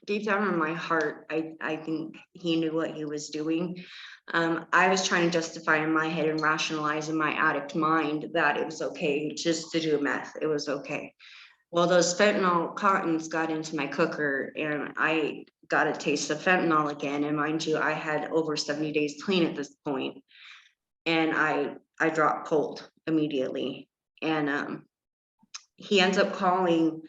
deep down in my heart, I think he knew what he was doing. I was trying to justify in my head and rationalize in my addict mind that it was okay just to do meth. It was okay. Well, those fentanyl cottons got into my cooker and I got a taste of fentanyl again. And mind you, I had over 70 days clean at this point, and I dropped cold immediately. And he ends up calling,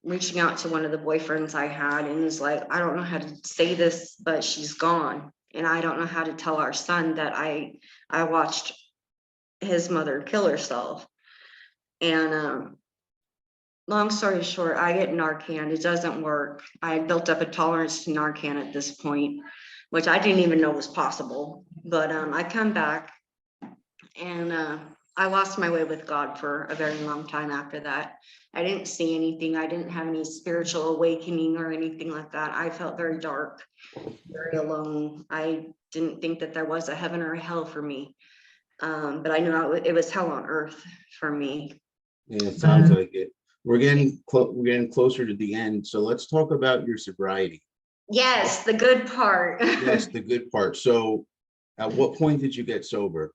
reaching out to one of the boyfriends I had, and he's like, I don't know how to say this, but she's gone. And I don't know how to tell our son that I watched his mother kill herself. And long story short, I get Narcan. It doesn't work. I had built up a tolerance to Narcan at this point, which I didn't even know was possible. But I come back and I lost my way with God for a very long time after that. I didn't see anything. I didn't have any spiritual awakening or anything like that. I felt very dark, very alone. I didn't think that there was a heaven or a hell for me. But I knew it was hell on earth for me.
Yeah, it sounds like it. We're getting closer to the end. So let's talk about your sobriety.
Yes, the good part.
Yes, the good part. So at what point did you get sober?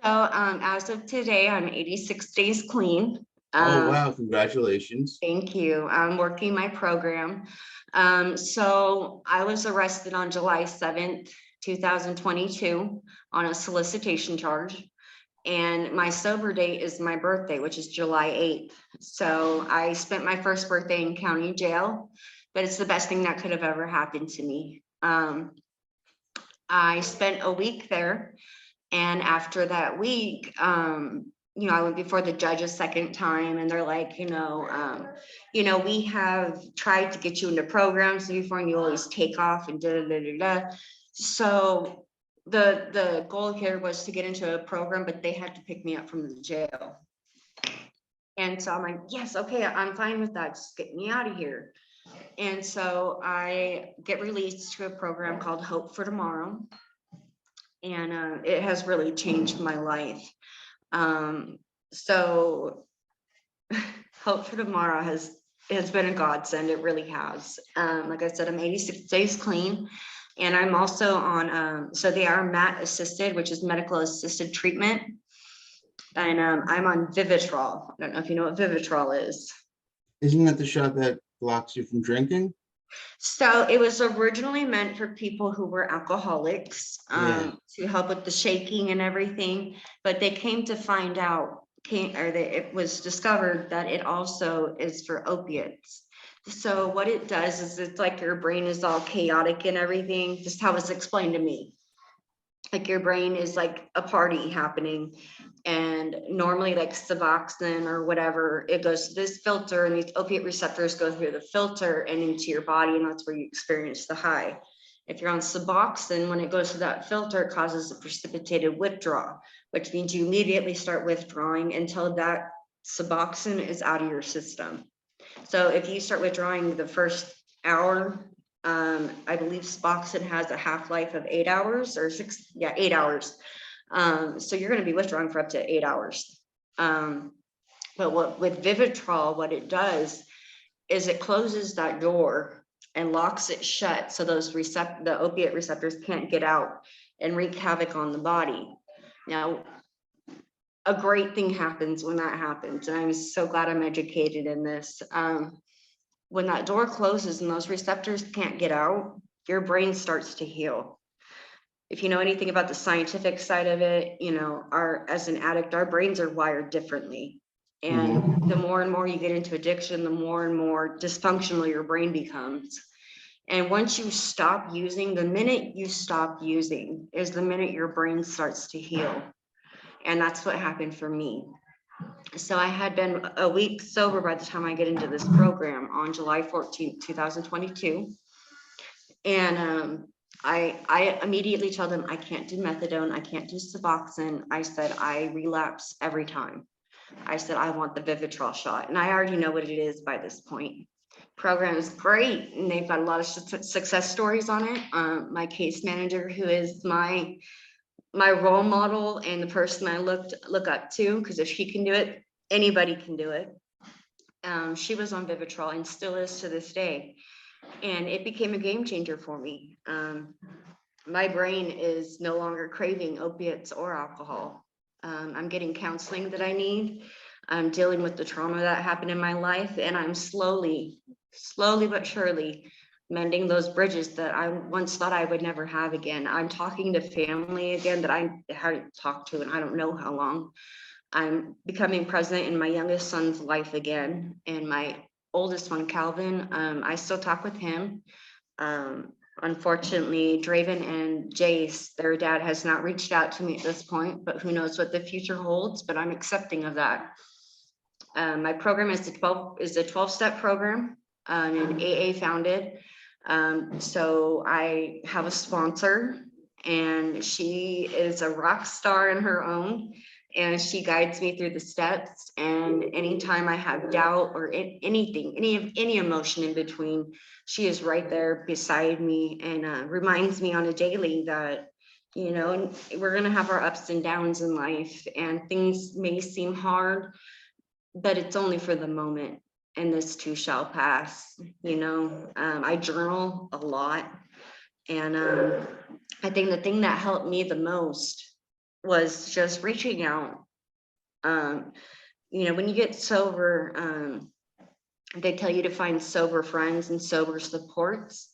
So as of today, I'm 86 days clean.
Oh, wow, congratulations.
Thank you. I'm working my program. So I was arrested on July 7th, 2022 on a solicitation charge. And my sober date is my birthday, which is July 8th. So I spent my first birthday in county jail, but it's the best thing that could have ever happened to me. I spent a week there. And after that week, I went before the judge a second time and they're like, we have tried to get you into programs before and you always take off and da da da da da. So the goal here was to get into a program, but they had to pick me up from the jail. And so I'm like, yes, okay, I'm fine with that. Just get me out of here. And so I get released to a program called Hope for Tomorrow. And it has really changed my life. So Hope for Tomorrow has been a godsend. It really has. Like I said, I'm 86 days clean. And I'm also on, so they are MAT assisted, which is medical assisted treatment. And I'm on Vivitrol. I don't know if you know what Vivitrol is.
Isn't that the shot that blocks you from drinking?
So it was originally meant for people who were alcoholics,
Yeah.
to help with the shaking and everything, but they came to find out, it was discovered that it also is for opiates. So what it does is it's like your brain is all chaotic and everything, just how it's explained to me. Like your brain is like a party happening, and normally like Suboxone or whatever, it goes to this filter and these opiate receptors go through the filter and into your body, and that's where you experience the high. If you're on Suboxone, when it goes to that filter, it causes a precipitated withdrawal, which means you immediately start withdrawing until that Suboxone is out of your system. So if you start withdrawing the first hour, I believe Suboxone has a half-life of 8 hours or 8 hours. So you're going to be withdrawing for up to 8 hours. But with Vivitrol, what it does is it closes that door and locks it shut, so the opiate receptors can't get out and wreak havoc on the body. Now, a great thing happens when that happens, and I'm so glad I'm educated in this. When that door closes and those receptors can't get out, your brain starts to heal. If you know anything about the scientific side of it, as an addict, our brains are wired differently. And the more and more you get into addiction, the more and more dysfunctional your brain becomes. And once you stop using, the minute you stop using is the minute your brain starts to heal. And that's what happened for me. So I had been a week sober by the time I get into this program on July 14th, 2022. And I immediately tell them I can't do methadone, I can't do Suboxone. I said I relapse every time. I said I want the Vivitrol shot, and I already know what it is by this point. Program is great, and they've got a lot of success stories on it. My case manager, who is my role model and the person I look up to, because if she can do it, anybody can do it. She was on Vivitrol and still is to this day. And it became a game changer for me. My brain is no longer craving opiates or alcohol. I'm getting counseling that I need. I'm dealing with the trauma that happened in my life, and I'm slowly but surely mending those bridges that I once thought I would never have again. I'm talking to family again that I hadn't talked to in I don't know how long. I'm becoming present in my youngest son's life again, and my oldest one, Calvin, I still talk with him. Unfortunately, Draven and Jace, their dad, has not reached out to me at this point, but who knows what the future holds, but I'm accepting of that. My program is a 12-step program, and AA founded. So I have a sponsor, and she is a rock star in her own. and she guides me through the steps. And anytime I have doubt or anything, any emotion in between, she is right there beside me and reminds me on a daily that, you know, we're going to have our ups and downs in life, and things may seem hard, but it's only for the moment, and this too shall pass. You know, I journal a lot, and I think the thing that helped me the most was just reaching out. Um, you know, when you get sober, they tell you to find sober friends and sober supports.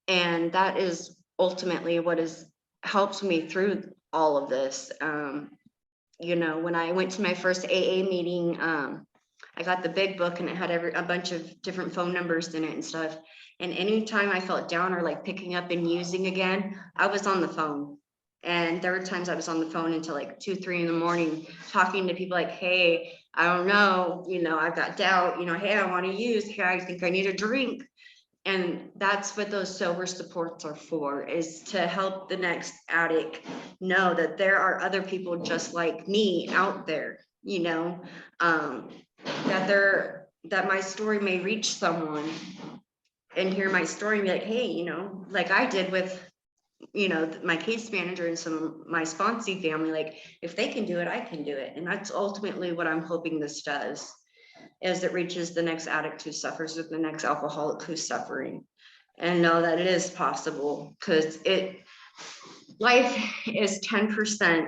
And that is ultimately what has helped me through all of this. You know, when I went to my first AA meeting, I got the big book and it had a bunch of different phone numbers in it and stuff. And anytime I felt down or like picking up and using again, I was on the phone. And there were times I was on the phone until like 2, 3 in the morning, talking to people like, hey, I don't know, you know, I've got doubt, you know, hey, I want to use, hey, I think I need a drink. And that's what those sober supports are for, is to help the next addict know that there are other people just like me out there, you know, that my story may reach someone and hear my story and be like, hey, you know, like I did with, you know, my case manager and some of my sponsee family, like if they can do it, I can do it. And that's ultimately what I'm hoping this does, is it reaches the next addict who suffers with the next alcoholic who's suffering, and know that it is possible, because life is 10%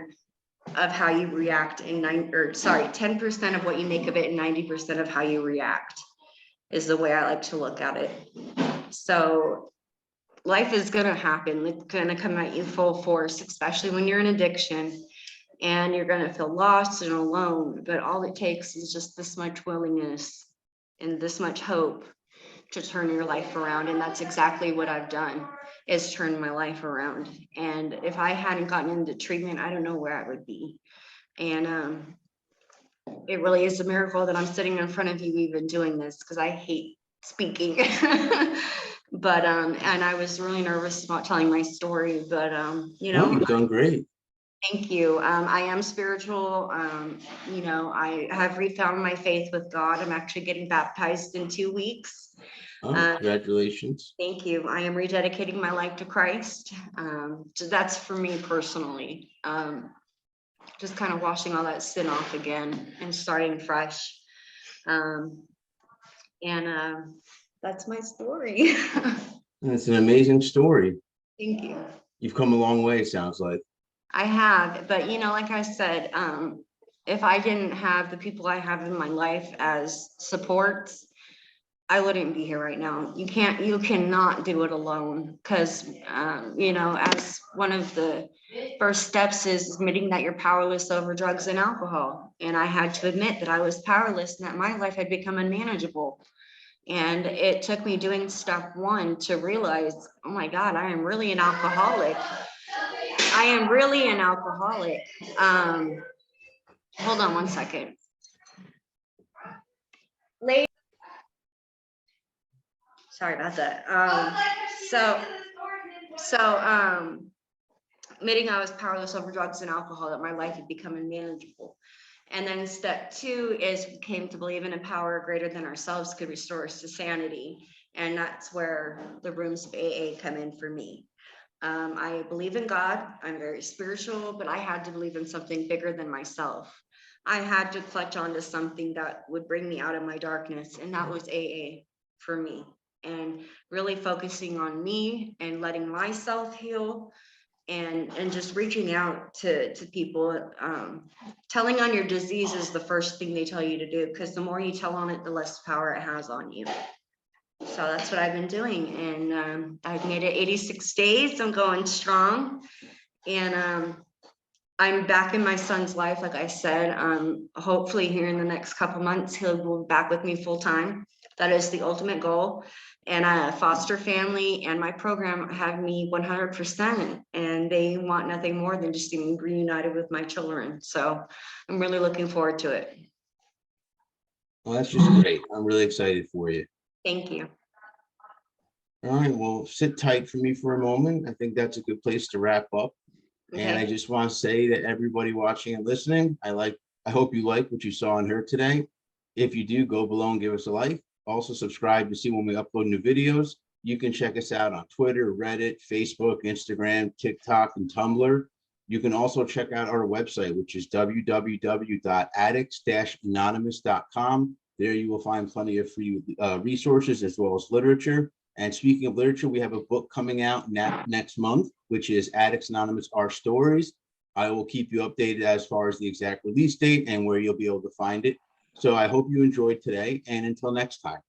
of how you react in 10% of what you make of it and 90% of how you react, is the way I like to look at it. So life is going to happen. It's going to come at you full force, especially when you're in addiction, and you're going to feel lost and alone. But all it takes is just this much willingness and this much hope to turn your life around. And that's exactly what I've done, is turn my life around. And if I hadn't gotten into treatment, I don't know where I would be. And it really is a miracle that I'm sitting in front of you even doing this, because I hate speaking. But and I was really nervous about telling my story, but you
No,
know,
you've done great.
thank you. I am spiritual. You know, I have refound my faith with God. I'm actually getting baptized in 2 weeks.
Oh, congratulations.
Thank you. I am rededicating my life to Christ. So that's for me personally. Just kind of washing all that sin off again and starting fresh. And that's my story.
It's an amazing story.
Thank you.
You've come a long way, sounds like.
I have, but you know, like I said, if I didn't have the people I have in my life as supports, I wouldn't be here right now. You cannot do it alone, because, you know, as one of the first steps is admitting that you're powerless over drugs and alcohol. And I had to admit that I was powerless and that my life had become unmanageable. And it took me doing step 1 to realize, oh my God, I am really an alcoholic. I am really an alcoholic. Hold on one second. Sorry about that. Admitting I was powerless over drugs and alcohol, that my life had become unmanageable. And then step 2 is we came to believe in a power greater than ourselves could restore us to sanity. And that's where the rooms of AA come in for me. I believe in God. I'm very spiritual, but I had to believe in something bigger than myself. I had to clutch onto something that would bring me out of my darkness, and that was AA for me. And really focusing on me and letting myself heal, and just reaching out to people. Telling on your disease is the first thing they tell you to do, because the more you tell on it, the less power it has on you. So that's what I've been doing, and I've made it 86 days. I'm going strong, and I'm back in my son's life. Like I said, hopefully here in the next couple months, he'll be back with me full time. That is the ultimate goal. And a foster family and my program have me 100%, and they want nothing more than just to be reunited with my children. So I'm really looking forward to it.
Well, that's just great. I'm really excited for you.
Thank you.
All right, well, sit tight for me for a moment. I think that's a good place to wrap up. And I
Okay.
just want to say to everybody watching and listening, I hope you like what you saw and heard today. If you do, go below and give us a like. Also subscribe to see when we upload new videos. You can check us out on Twitter, Reddit, Facebook, Instagram, TikTok, and Tumblr. You can also check out our website, which is www.addicts-anonymous.com. There you will find plenty of free resources as well as literature. And speaking of literature, we have a book coming out next month, which is Addicts Anonymous, Our Stories. I will keep you updated as far as the exact release date and where you'll be able to find it. So I hope you enjoyed today, and until next time.